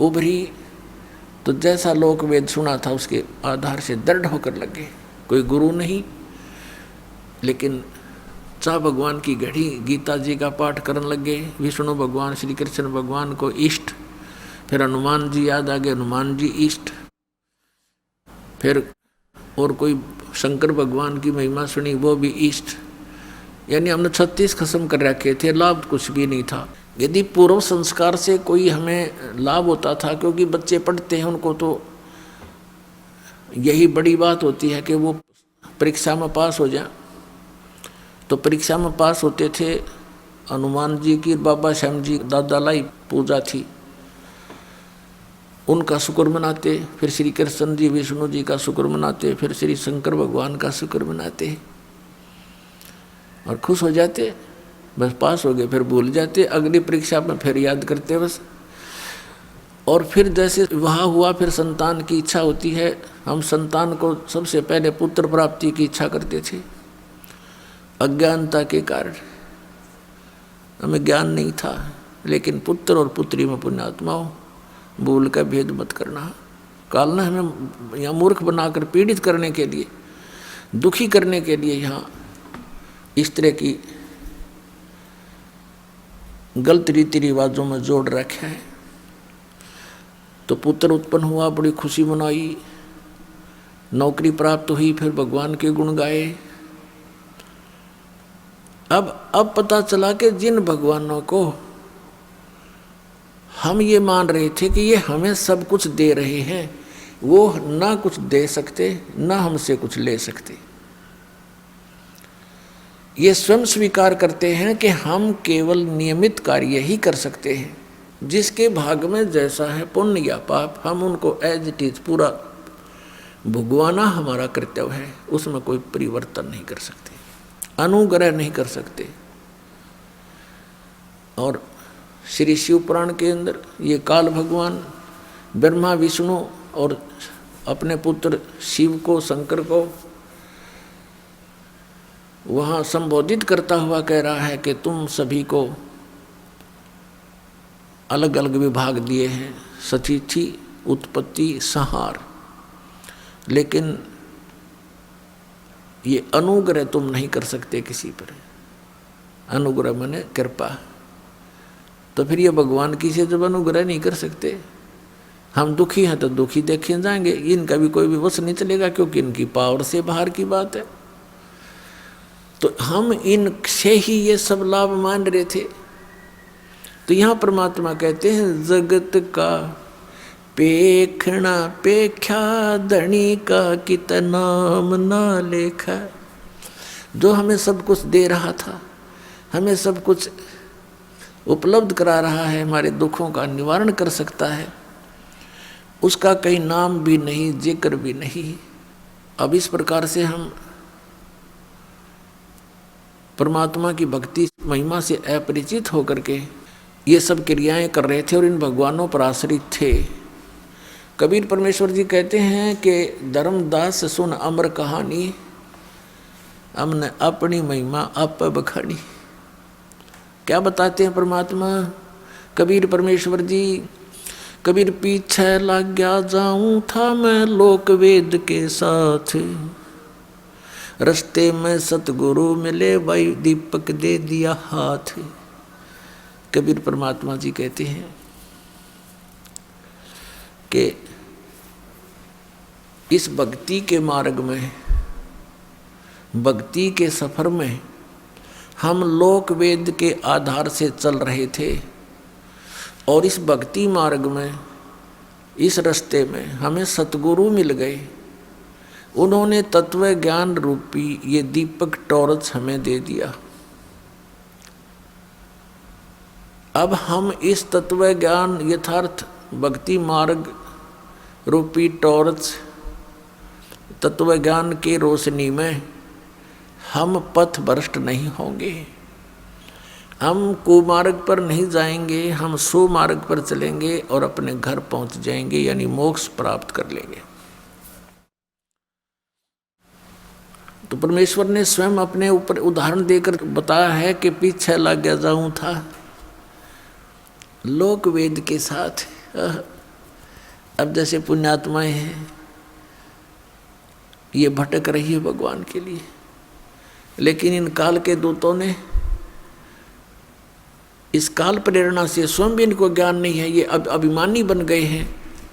उभरी, तो जैसा लोक वेद सुना था उसके आधार से दृढ़ होकर लगे। कोई गुरु नहीं, लेकिन चाह भगवान की घड़ी गीता जी का पाठ करने लगे, विष्णु भगवान श्री कृष्ण भगवान को इष्ट, फिर हनुमान जी याद आ गए, हनुमान जी इष्ट, फिर और कोई शंकर भगवान की महिमा सुनी, वो भी इष्ट। यानी हमने 36 खत्म कर रखे थे, लाभ कुछ भी नहीं था। यदि पूर्व संस्कार से कोई हमें लाभ होता था, क्योंकि बच्चे पढ़ते हैं उनको तो यही बड़ी बात होती है कि वो परीक्षा में पास हो जाए, तो परीक्षा में पास होते थे। हनुमान जी की बाबा श्याम जी दादा लाई पूजा थी, उनका शुक्र मनाते, फिर श्री कृष्ण जी विष्णु जी का शुक्र मनाते, फिर श्री शंकर भगवान का शुक्र मनाते और खुश हो जाते, बस पास हो गए, फिर भूल जाते, अगली परीक्षा में फिर याद करते बस। और फिर जैसे वहाँ हुआ, फिर संतान की इच्छा होती है। हम संतान को सबसे पहले पुत्र प्राप्ति की इच्छा करते थे, अज्ञानता के कारण हमें ज्ञान नहीं था, लेकिन पुत्र और पुत्री में पुण्यात्माओं भूल का भेद मत करना। काल ने हमें यहाँ मूर्ख बनाकर पीड़ित करने के लिए, दुखी करने के लिए यहाँ इस तरह की गलत रीति रिवाजों में जोड़ रखा है। तो पुत्र उत्पन्न हुआ, बड़ी खुशी मनाई, नौकरी प्राप्त हुई, फिर भगवान के गुण गाए। अब पता चला कि जिन भगवानों को हम ये मान रहे थे कि ये हमें सब कुछ दे रहे हैं, वो ना कुछ दे सकते ना हमसे कुछ ले सकते। ये स्वयं स्वीकार करते हैं कि हम केवल नियमित कार्य ही कर सकते हैं, जिसके भाग में जैसा है पुण्य या पाप, हम उनको एज इट इज पूरा भुगवाना हमारा कर्तव्य है, उसमें कोई परिवर्तन नहीं कर सकते, अनुग्रह नहीं कर सकते। और श्री शिव पुराण के अंदर ये काल भगवान ब्रह्मा विष्णु और अपने पुत्र शिव को, शंकर को वहाँ संबोधित करता हुआ कह रहा है कि तुम सभी को अलग अलग विभाग दिए हैं, सतिथि, उत्पत्ति, संहार, लेकिन ये अनुग्रह तुम नहीं कर सकते किसी पर। अनुग्रह माने कृपा। तो फिर ये भगवान की से जब अनुग्रह नहीं कर सकते, हम दुखी हैं तो दुखी देखे जाएंगे, इनका भी कोई भी वश नहीं चलेगा, क्योंकि इनकी पावर से बाहर की बात है। तो हम इनसे ही ये सब लाभ मान रहे थे। तो तो यहाँ परमात्मा कहते हैं जगत का पेखना पेख्या धनी का कित नाम ना लेखा। जो हमें सब कुछ दे रहा था, हमें सब कुछ उपलब्ध करा रहा है, हमारे दुखों का निवारण कर सकता है, उसका कहीं नाम भी नहीं, जिक्र भी नहीं। अब इस प्रकार से हम परमात्मा की भक्ति महिमा से अपरिचित होकर के ये सब क्रियाएं कर रहे थे और इन भगवानों पर आश्रित थे। कबीर परमेश्वर जी कहते हैं कि धर्मदास सुन अमर कहानी, हमने अपनी महिमा आप बखानी। क्या बताते हैं परमात्मा कबीर परमेश्वर जी? कबीर पीछे लग गया जाऊं था मैं लोक वेद के साथ, रस्ते में सतगुरु मिले भाई दीपक दे दिया हाथ। कबीर परमात्मा जी कहते हैं कि इस भक्ति के मार्ग में, भक्ति के सफर में हम लोक वेद के आधार से चल रहे थे और इस भक्ति मार्ग में, इस रास्ते में हमें सतगुरु मिल गए। उन्होंने तत्व ज्ञान रूपी ये दीपक टॉर्च हमें दे दिया। अब हम इस तत्व ज्ञान यथार्थ भक्ति मार्ग रूपी टॉर्च तत्व ज्ञान की रोशनी में हम पथ भ्रष्ट नहीं होंगे, हम कुमार्ग पर नहीं जाएंगे, हम सुमार्ग पर चलेंगे और अपने घर पहुंच जाएंगे, यानी मोक्ष प्राप्त कर लेंगे। तो परमेश्वर ने स्वयं अपने ऊपर उदाहरण देकर बताया है कि पीछे लग गया जाऊं था लोक वेद के साथ। अब जैसे पुण्यात्माएं हैं, ये भटक रही है भगवान के लिए, लेकिन इन काल के दूतों ने इस काल प्रेरणा से स्वयं भी इनको ज्ञान नहीं है, ये अब अभिमानी बन गए हैं,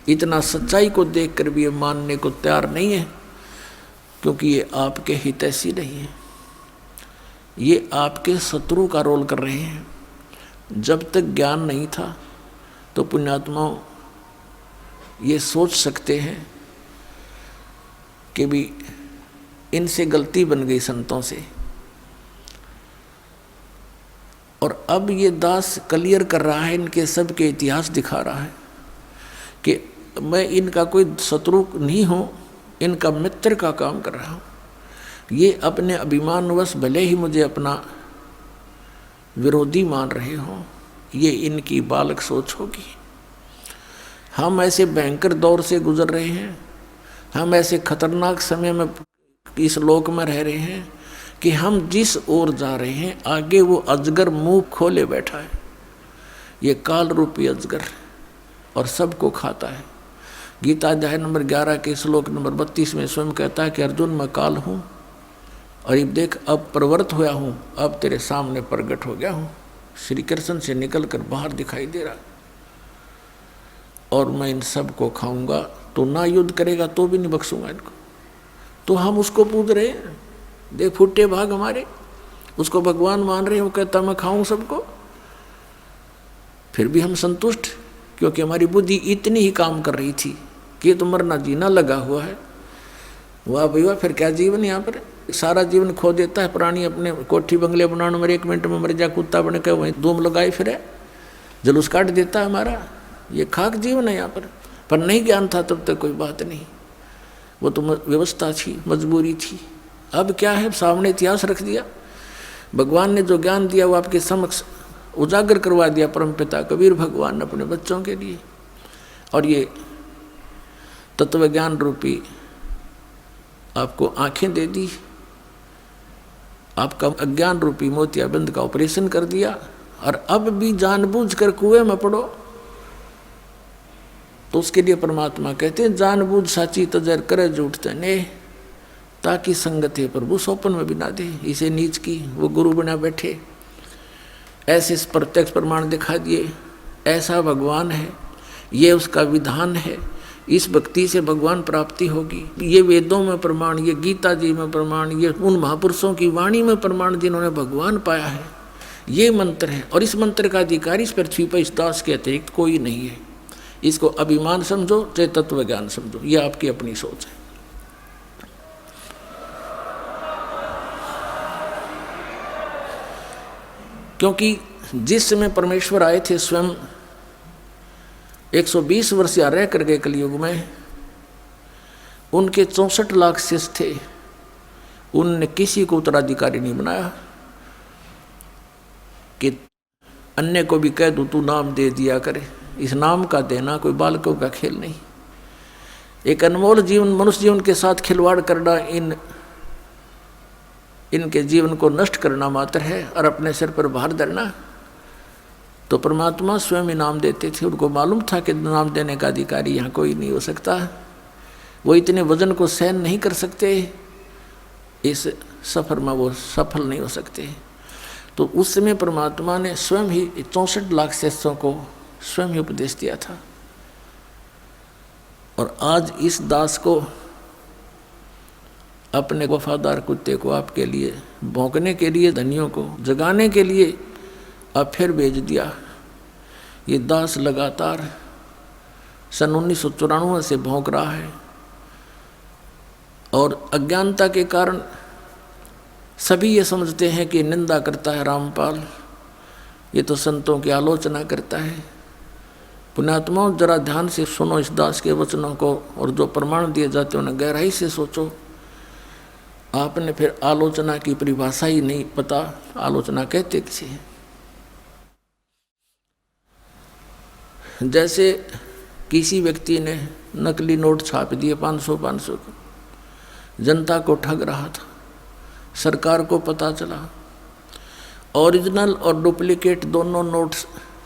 इतना सच्चाई को देखकर भी ये मानने को तैयार नहीं है, क्योंकि ये आपके हितैषी नहीं है, ये आपके शत्रु का रोल कर रहे हैं। जब तक ज्ञान नहीं था तो पुण्यात्माओं ये सोच सकते हैं कि भी इनसे गलती बन गई संतों से, और अब ये दास क्लियर कर रहा है, इनके सब के इतिहास दिखा रहा है कि मैं इनका कोई शत्रु नहीं हूँ, इनका मित्र का काम कर रहा हूँ। ये अपने अभिमानवश भले ही मुझे अपना विरोधी मान रहे हो, ये इनकी बालक सोच होगी। हम ऐसे भयंकर दौर से गुजर रहे हैं, हम ऐसे खतरनाक समय में इस लोक में रह रहे हैं कि हम जिस ओर जा रहे हैं आगे वो अजगर मुंह खोले बैठा है, ये काल रूपी अजगर, और सबको खाता है। गीता अध्याय नंबर 11 के श्लोक नंबर 32 में स्वयं कहता है कि अर्जुन मैं काल हूँ और ये देख अब प्रवृत्त हुआ हूँ, अब तेरे सामने प्रकट हो गया हूँ, श्री कृष्ण से निकल कर बाहर दिखाई दे रहा, और मैं इन सब को खाऊंगा। तो ना युद्ध करेगा तो भी नहीं बख्शूंगा इनको। तो हम उसको पूज रहे हैं, देख फुटे भाग हमारे, उसको भगवान मान रहे हैं, वो कहता मैं खाऊं सबको, फिर भी हम संतुष्ट, क्योंकि हमारी बुद्धि इतनी ही काम कर रही थी कि ये तो मरना जीना लगा हुआ है। वाह भाई वाह, फिर क्या जीवन यहाँ पर, सारा जीवन खो देता है प्राणी अपने कोठी बंगले बनाने में, 1 मिनट में मर जा, कुत्ता बन के वहीं धूम लगाए फिर जुलूस काट देता है हमारा। ये खाक जीवन है यहाँ पर नहीं ज्ञान था तब तक कोई बात नहीं, वो तो व्यवस्था थी, मजबूरी थी। अब क्या है, सामने इतिहास रख दिया, भगवान ने जो ज्ञान दिया वो आपके समक्ष उजागर करवा दिया परमपिता कबीर भगवान ने अपने बच्चों के लिए। और ये तत्व ज्ञान रूपी आपको आंखें दे दी, आपका अज्ञान रूपी मोतियाबिंद का ऑपरेशन कर दिया, और अब भी जानबूझकर कुएं में पड़ो। तो उसके लिए परमात्मा कहते हैं जानबूझ साची तजर करे झूठते ने, ताकि संगत है प्रभु सोपन में भी ना दे। इसे नीच की वो गुरु बना बैठे, ऐसे प्रत्यक्ष प्रमाण दिखा दिए, ऐसा भगवान है, ये उसका विधान है, इस भक्ति से भगवान प्राप्ति होगी। ये वेदों में प्रमाण, ये गीता जी में प्रमाण, ये उन महापुरुषों की वाणी में प्रमाण जिन्होंने भगवान पाया है, ये मंत्र है, और इस मंत्र का अधिकारी इस पृथ्वी पर इस दास के अतिरिक्त कोई नहीं है। इसको अभिमान समझो चाहे तत्व ज्ञान समझो, ये आपकी अपनी सोच है। क्योंकि जिस समय परमेश्वर आए थे स्वयं 120 वर्ष या रह करके कलयुग में, उनके 64 लाख शिष्य थे, उनने किसी को उत्तराधिकारी नहीं बनाया कि अन्य को भी कह दूं तू नाम दे दिया करे। इस नाम का देना कोई बालकों का खेल नहीं। एक अनमोल जीवन, मनुष्य जीवन के साथ खिलवाड़ करना इनके जीवन को नष्ट करना मात्र है, और अपने सिर पर भार धरना। तो परमात्मा स्वयं इनाम देते थे। उनको मालूम था कि नाम देने का अधिकारी यहाँ कोई नहीं हो सकता, वो इतने वजन को सहन नहीं कर सकते, इस सफर में वो सफल नहीं हो सकते। तो उस समय परमात्मा ने स्वयं ही 64 लाख शिष्यों को स्वयं ही उपदेश दिया था। और आज इस दास को, अपने वफादार कुत्ते को आपके लिए भौंकने के लिए, धनियों को जगाने के लिए अब फिर भेज दिया। ये दास लगातार सन 1994 से भौंक रहा है, और अज्ञानता के कारण सभी ये समझते हैं कि निंदा करता है रामपाल, ये तो संतों की आलोचना करता है। पुण्यात्माओं, जरा ध्यान से सुनो इस दास के वचनों को, और जो प्रमाण दिए जाते हैं उन्हें गहराई से सोचो। आपने फिर आलोचना की परिभाषा ही नहीं पता, आलोचना कहते किसे हैं। जैसे किसी व्यक्ति ने नकली नोट छाप दिए 500 के, जनता को ठग रहा था, सरकार को पता चला, ओरिजिनल और डुप्लीकेट दोनों नोट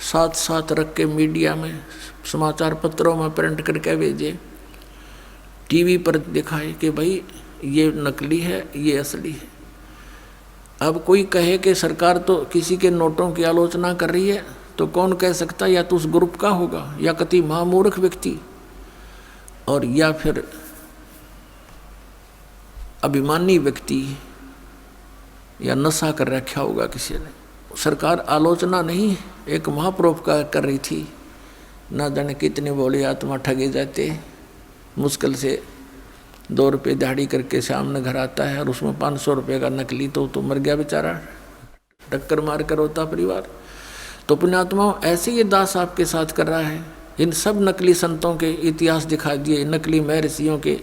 साथ साथ रख के मीडिया में, समाचार पत्रों में प्रिंट करके भेजे, टीवी पर दिखाए कि भाई ये नकली है, ये असली है। अब कोई कहे कि सरकार तो किसी के नोटों की आलोचना कर रही है, तो कौन कह सकता, या तो उस ग्रुप का होगा, या कति महामूर्ख व्यक्ति, और या फिर अभिमानी व्यक्ति, या नशा कर रखा होगा किसी ने। सरकार आलोचना नहीं, एक महापरोपकार कर रही थी। ना जाने कितने बोले आत्मा ठगे जाते, मुश्किल से 2 रुपये दिहाड़ी करके सामने घर आता है, और उसमें 500 रुपये का नकली, तो मर गया बेचारा, टक्कर मार कर होता परिवार। तो पुण्यात्माओं, ऐसे ये दास आपके साथ कर रहा है। इन सब नकली संतों के इतिहास दिखा दिए, नकली महर्षियों के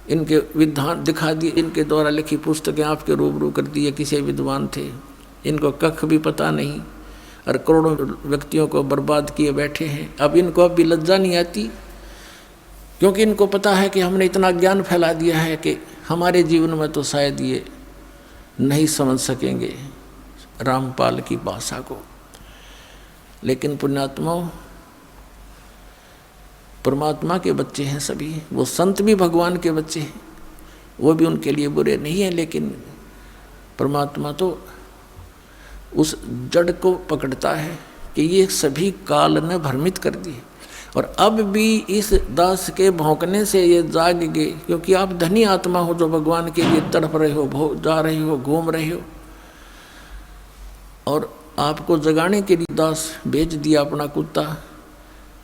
इनके विद्वान दिखा दिए, इनके द्वारा लिखी पुस्तकें आपके रूबरू कर दिए, किसी विद्वान थे, इनको कख भी पता नहीं, और करोड़ों व्यक्तियों को बर्बाद किए बैठे हैं। अब इनको अब भी लज्जा नहीं आती, क्योंकि इनको पता है कि हमने इतना ज्ञान फैला दिया है कि हमारे जीवन में तो शायद ये नहीं समझ सकेंगे रामपाल की भाषा को। लेकिन पुण्यात्माओं, परमात्मा के बच्चे हैं सभी, वो संत भी भगवान के बच्चे हैं, वो भी उनके लिए बुरे नहीं हैं। लेकिन परमात्मा तो उस जड़ को पकड़ता है कि ये सभी काल ने भ्रमित कर दिए, और अब भी इस दास के भौंकने से ये जाग गए। क्योंकि आप धनी आत्मा हो जो भगवान के लिए तड़प रहे हो, जा रहे हो, घूम रहे हो, और आपको जगाने के लिए दास भेज दिया अपना कुत्ता,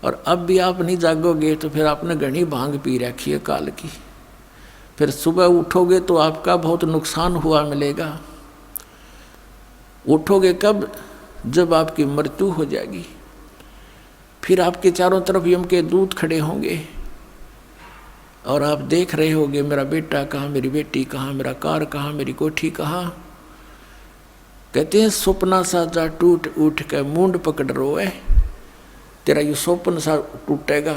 और अब भी आप नहीं जागोगे तो फिर आपने घनी भांग पी रखी है काल की। फिर सुबह उठोगे तो आपका बहुत नुकसान हुआ मिलेगा। उठोगे कब? जब आपकी मृत्यु हो जाएगी। फिर आपके चारों तरफ यम के दूत खड़े होंगे, और आप देख रहे होगे मेरा बेटा कहाँ, मेरी बेटी कहाँ, मेरा कार कहाँ, मेरी कोठी कहाँ। कहते हैं सपना सा जा टूट उठ के मूंड पकड़ रोए, तेरा ये स्वप्न सा टूटेगा।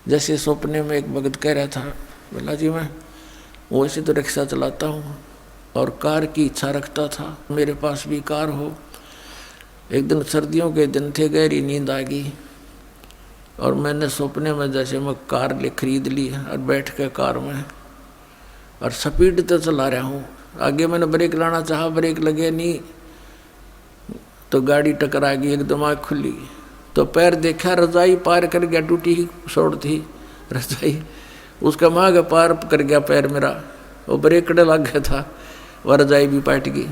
जैसे सपने में एक भगत कह रहा था, बोला जी मैं वैसे तो रिक्शा चलाता हूँ और कार की इच्छा रखता था, मेरे पास भी कार हो। एक दिन सर्दियों के दिन थे, गहरी नींद आ गई, और मैंने सपने में जैसे मैं कार ले खरीद ली, और बैठ के कार में और स्पीड तो चला रहा हूँ। आगे मैंने ब्रेक लाना चाहा, ब्रेक लगे नहीं, तो गाड़ी टकरा गई, एकदम आँख खुली, तो पैर देखा, रजाई पार कर गया, टूटी ही छोड़ थी रजाई, उसका मांग पार कर गया पैर मेरा, वो ब्रेक लग गया था, वह रजाई भी पाट गई।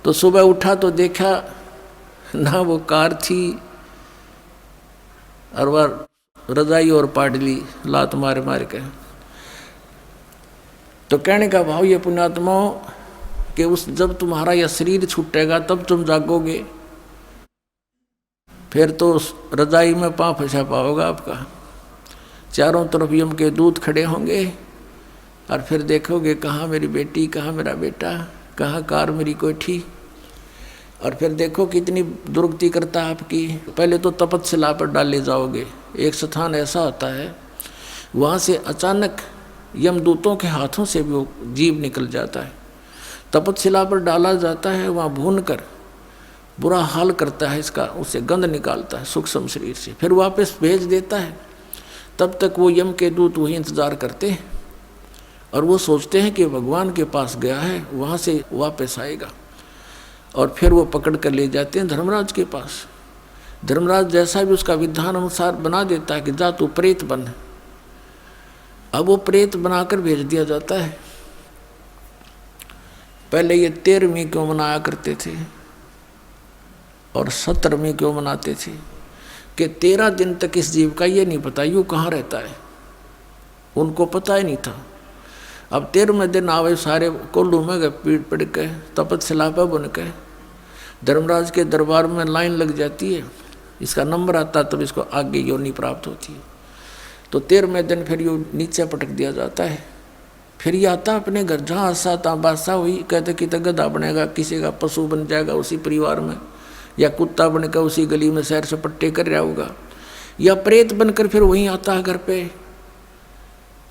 तो सुबह उठा तो देखा ना वो कार थी, और वह रजाई और पाडली लात मारे मार के। तो कहने का भाव ये पुण्यात्माओं कि उस जब तुम्हारा यह शरीर छूटेगा तब तुम जागोगे, फिर तो उस रजाई में पाँव फंसा पाओगा आपका। चारों तरफ यम के दूत खड़े होंगे और फिर देखोगे कहाँ मेरी बेटी, कहाँ मेरा बेटा, कहाँ कार मेरी कोठी। और फिर देखो कितनी दुर्गति करता है आपकी। पहले तो तपस्या पर डाले जाओगे। एक स्थान ऐसा होता है वहाँ से अचानक यमदूतों के हाथों से भी वो जीव निकल जाता है। तपस्या पर डाला जाता है, वहाँ भून कर बुरा हाल करता है इसका, उससे गंध निकालता है सूक्ष्म शरीर से, फिर वापस भेज देता है। तब तक वो यम के दूत वही इंतज़ार करते हैं और वो सोचते हैं कि भगवान के पास गया है, वहाँ से वापस आएगा। और फिर वो पकड़ कर ले जाते हैं धर्मराज के पास। धर्मराज जैसा भी उसका विधान अनुसार बना देता है कि जा तू प्रेत बन। अब वो प्रेत बनाकर भेज दिया जाता है। पहले ये 13वीं क्यों मनाया करते थे और 17वीं क्यों मनाते थे कि 13 दिन तक इस जीव का ये नहीं पता यूँ कहाँ रहता है, उनको पता ही नहीं था। अब 13वें दिन आवे सारे कोल्लू में गए पीठ पड़ के तपस्या पर बन के। धर्मराज के दरबार में लाइन लग जाती है, इसका नंबर आता तब इसको आगे योनि प्राप्त होती है। तो 13वें दिन फिर यो नीचे पटक दिया जाता है। फिर ये आता अपने घर, जहाँ आशा तहाँ बादशाह हुई, कहते कि गधा बनेगा, किसी का पशु बन जाएगा उसी परिवार में, या कुत्ता बनकर उसी गली में सैर सपट्टे कर रहा होगा, या प्रेत बनकर फिर वहीं आता है घर पे।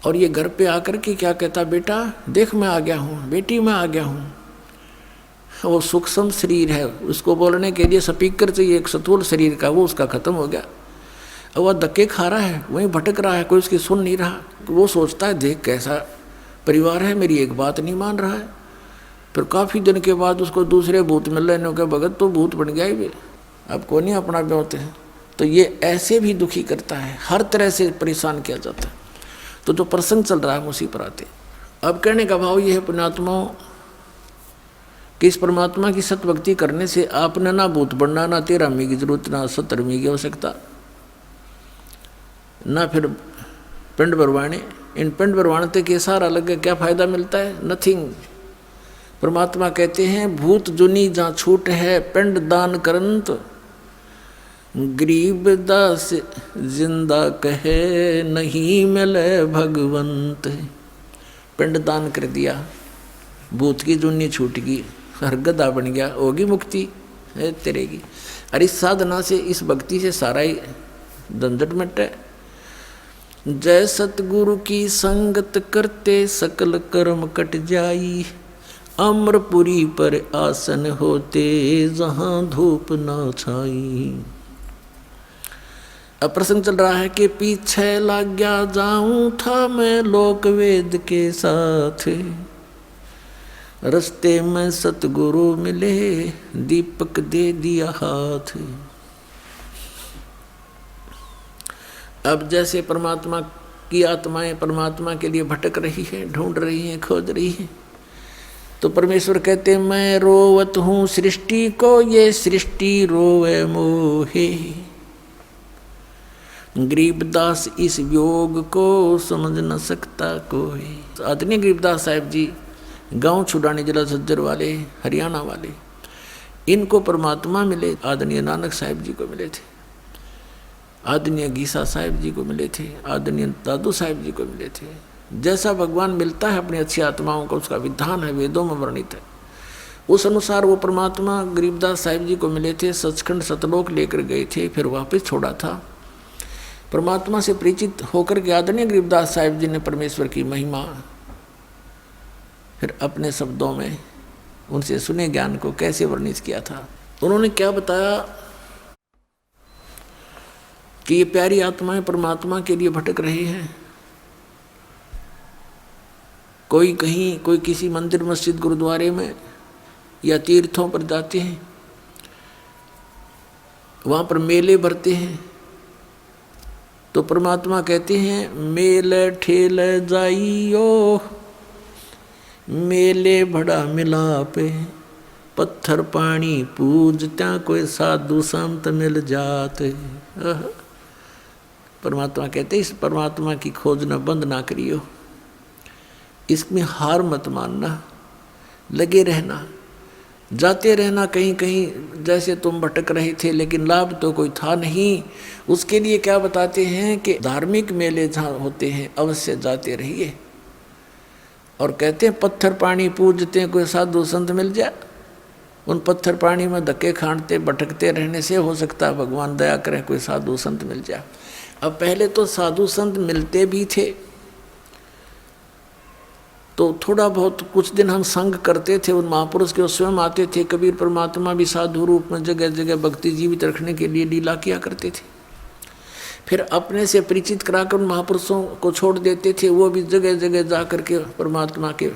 और ये घर पे आकर के क्या कहता, बेटा देख मैं आ गया हूँ, बेटी मैं आ गया हूँ। वो सूक्ष्म शरीर है, उसको बोलने के लिए स्पीकर चाहिए एक स्थूल शरीर का, वो उसका खत्म हो गया। अब वह धक्के खा रहा है, वहीं भटक रहा है, कोई उसकी सुन नहीं रहा। वो सोचता है देख कैसा परिवार है, मेरी एक बात नहीं मान रहा है। फिर काफ़ी दिन के बाद उसको दूसरे भूत मिल रहे के भगत तो भूत बन गया ही वे, अब को नहीं अपना ब्योते हैं। तो ये ऐसे भी दुखी करता है, हर तरह से परेशान किया जाता है। तो जो प्रसंग चल रहा है उसी पर आते। अब कहने का भाव ये है पुण्यात्माओं कि इस परमात्मा की सतभक्ति करने से आपने ना भूत बनना, ना 13वीं की जरूरत, ना 17वीं की आवश्यकता, ना फिर पिंड भरवाने। इन पिंड भरवाने के सहारा लगे क्या फायदा मिलता है? नथिंग। परमात्मा कहते हैं भूत जुनी जहाँ छूट है पिंड दान करंत, गरीब दास जिंदा कहे नहीं मिले भगवंत। पिंड दान कर दिया, भूत की जुनी छूट गई, हर गधा बन गया, होगी मुक्ति है तेरे की। अरे इस साधना से, इस भक्ति से सारा ही झंझट मिटे। जय सतगुरु की संगत करते सकल कर्म कट जाई, अमरपुरी पर आसन होते जहां धूप ना छाई। अब प्रसंग चल रहा है कि पीछे लग गया जाऊं था मैं लोक वेद के साथ, रस्ते में सतगुरु मिले दीपक दे दिया हाथ। अब जैसे परमात्मा की आत्माएं परमात्मा के लिए भटक रही है, ढूंढ रही हैं, खोज रही हैं, तो परमेश्वर कहते मैं रोवत हूँ सृष्टि को, ये सृष्टि रोवे मोहे। गरीबदास इस योग को समझ न सकता कोई। आदरणीय गरीबदास साहिब जी गांव छुड़ाने जिला झज्जर वाले, हरियाणा वाले, इनको परमात्मा मिले, आदरणीय नानक साहिब जी को मिले थे, आदरणीय गीसा साहिब जी को मिले थे, आदरणीय दादू साहिब जी को मिले थे। जैसा भगवान मिलता है अपनी अच्छी आत्माओं को, उसका विधान है, वेदों में वर्णित है। उस अनुसार वो परमात्मा गरीबदास साहिब जी को मिले थे, सचखंड सतलोक लेकर गए थे, फिर वापस छोड़ा था। परमात्मा से परिचित होकर के आदरणीय गरीबदास साहिब जी ने परमेश्वर की महिमा फिर अपने शब्दों में उनसे सुने ज्ञान को कैसे वर्णित किया था। उन्होंने क्या बताया कि ये प्यारी आत्माएं परमात्मा के लिए भटक रही हैं। कोई कहीं, कोई किसी मंदिर मस्जिद गुरुद्वारे में या तीर्थों पर जाते हैं, वहाँ पर मेले भरते हैं, तो परमात्मा कहते हैं मेले ठेले जाइयो, मेले बड़ा मिलापे, पत्थर पानी पूजत्या कोई साधु संत मिल जाते। परमात्मा कहते इस परमात्मा की खोज न बंद ना करियो, इसमें हार मत मानना, लगे रहना, जाते रहना कहीं कहीं। जैसे तुम भटक रहे थे लेकिन लाभ तो कोई था नहीं, उसके लिए क्या बताते हैं कि धार्मिक मेले जहाँ होते हैं अवश्य जाते रहिए। और कहते हैं पत्थर पानी पूजते हैं कोई साधु संत मिल जाए। उन पत्थर पानी में धक्के खांडते भटकते रहने से हो सकता है भगवान दया करें कोई साधु संत मिल जाए। अब पहले तो साधु संत मिलते भी थे तो थोड़ा बहुत कुछ दिन हम संग करते थे उन महापुरुष के, स्वयं आते थे। कबीर परमात्मा भी साधु रूप में जगह जगह भक्ति जीवित रखने के लिए लीला किया करते थे। फिर अपने से परिचित कराकर उन महापुरुषों को छोड़ देते थे, वो भी जगह जगह जा करके परमात्मा के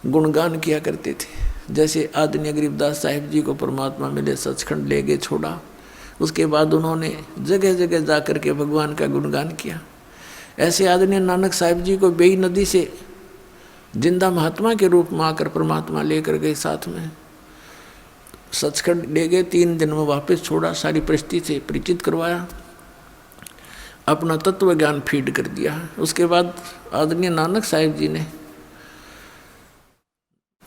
गुणगान किया करते थे। जैसे आदरणीय गरीबदास साहिब जी को परमात्मा मिले, सचखंड ले गए, छोड़ा, उसके बाद उन्होंने जगह जगह जा करके भगवान का गुणगान किया। ऐसे आदरणीय नानक साहिब जी को बेई नदी से जिंदा महात्मा के रूप में आकर परमात्मा लेकर गए, साथ में सचखंड ले गए, 3 दिन में वापस छोड़ा, सारी परिस्थिति से परिचित करवाया, अपना तत्व ज्ञान फीड कर दिया। उसके बाद आदरणीय नानक साहिब जी ने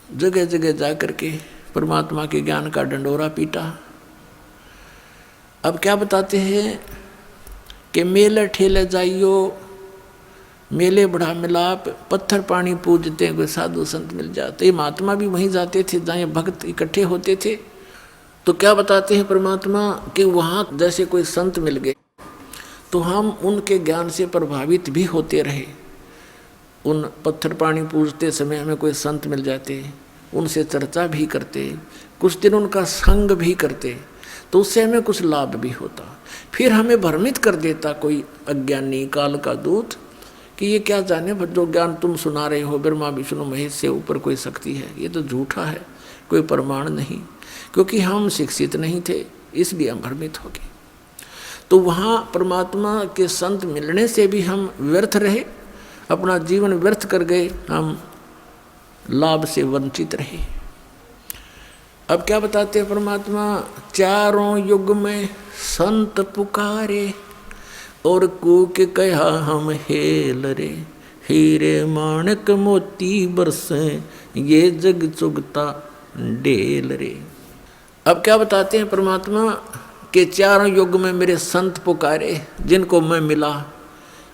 जगह जगह जा करके परमात्मा के ज्ञान का डंडोरा पीटा। अब क्या बताते हैं कि मेले ठेले जाइयो, मेले बड़ा मिलाप, पत्थर पानी पूजते कोई साधु संत मिल जाते। ये महात्मा भी वहीं जाते थे जहाँ भक्त इकट्ठे होते थे। तो क्या बताते हैं परमात्मा कि वहाँ जैसे कोई संत मिल गए तो हम उनके ज्ञान से प्रभावित भी होते रहे। उन पत्थर पानी पूजते समय हमें कोई संत मिल जाते, उनसे चर्चा भी करते, कुछ दिन उनका संग भी करते, तो उससे हमें कुछ लाभ भी होता। फिर हमें भ्रमित कर देता कोई अज्ञानी काल का दूत कि ये क्या जाने जो ज्ञान तुम सुना रहे हो ब्रह्मा विष्णु महेश से ऊपर कोई शक्ति है, ये तो झूठा है, कोई प्रमाण नहीं। क्योंकि हम शिक्षित नहीं थे इसलिए हम भ्रमित हो गए। तो वहाँ परमात्मा के संत मिलने से भी हम व्यर्थ रहे, अपना जीवन व्यर्थ कर गए, हम लाभ से वंचित रहे। अब क्या बताते हैं परमात्मा, चारों युग में संत पुकारे और कूक कहा हम हेल रे, हीरे माणक मोती बरसे ये जग चुगता डेल रे। अब क्या बताते हैं परमात्मा कि चारों युग में मेरे संत पुकारे, जिनको मैं मिला,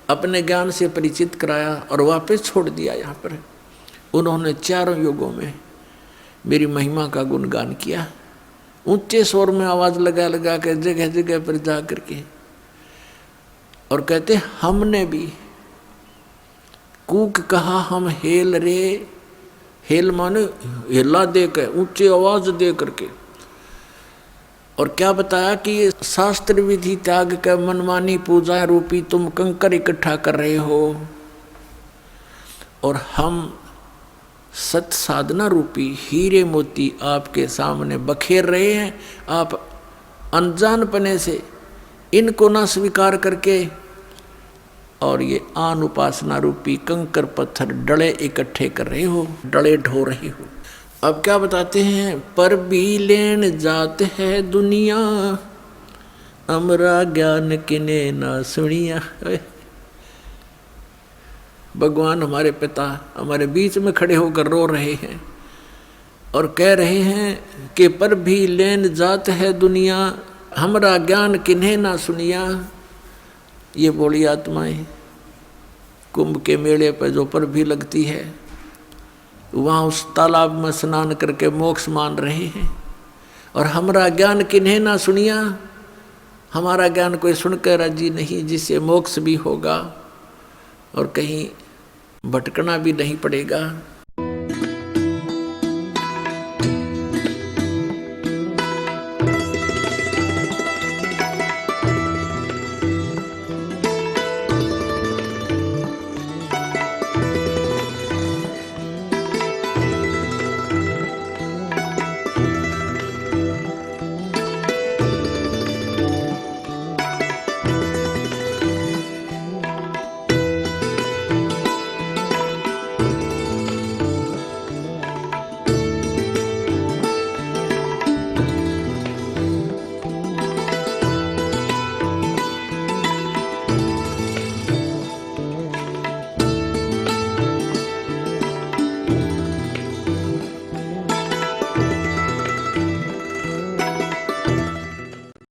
अपने ज्ञान से परिचित कराया और वापस छोड़ दिया यहाँ पर। उन्होंने चारों युगों में मेरी महिमा का गुणगान किया, ऊंचे स्वर में आवाज़ लगा लगा कर जगह जगह पर जा करके। और कहते हमने भी कूक कहा हम हेल रे, हेल माने हिला दे कर, ऊंची आवाज दे करके। और क्या बताया कि ये शास्त्र विधि त्याग कर मनमानी पूजा रूपी तुम कंकर इकट्ठा कर रहे हो और हम सत साधना रूपी हीरे मोती आपके सामने बखेर रहे हैं। आप अनजानपने से इनको ना स्वीकार करके और ये आन उपासना रूपी कंकर पत्थर डले इकट्ठे कर रहे हो, डले ढो रहे हो। अब क्या बताते हैं, पर भी लेन जात है दुनिया, अमरा ज्ञान किने ना सुनिया। भगवान हमारे पिता हमारे बीच में खड़े होकर रो रहे हैं और कह रहे हैं कि पर भी लेन जात है दुनिया, हमारा ज्ञान किन्हें ना सुनिया। ये बोली आत्माएं कुंभ के मेले पर जो पर भी लगती है, वहाँ उस तालाब में स्नान करके मोक्ष मान रहे हैं। और हमारा ज्ञान किन्हें ना सुनिया, हमारा ज्ञान कोई सुनकर राजी नहीं, जिससे मोक्ष भी होगा और कहीं भटकना भी नहीं पड़ेगा।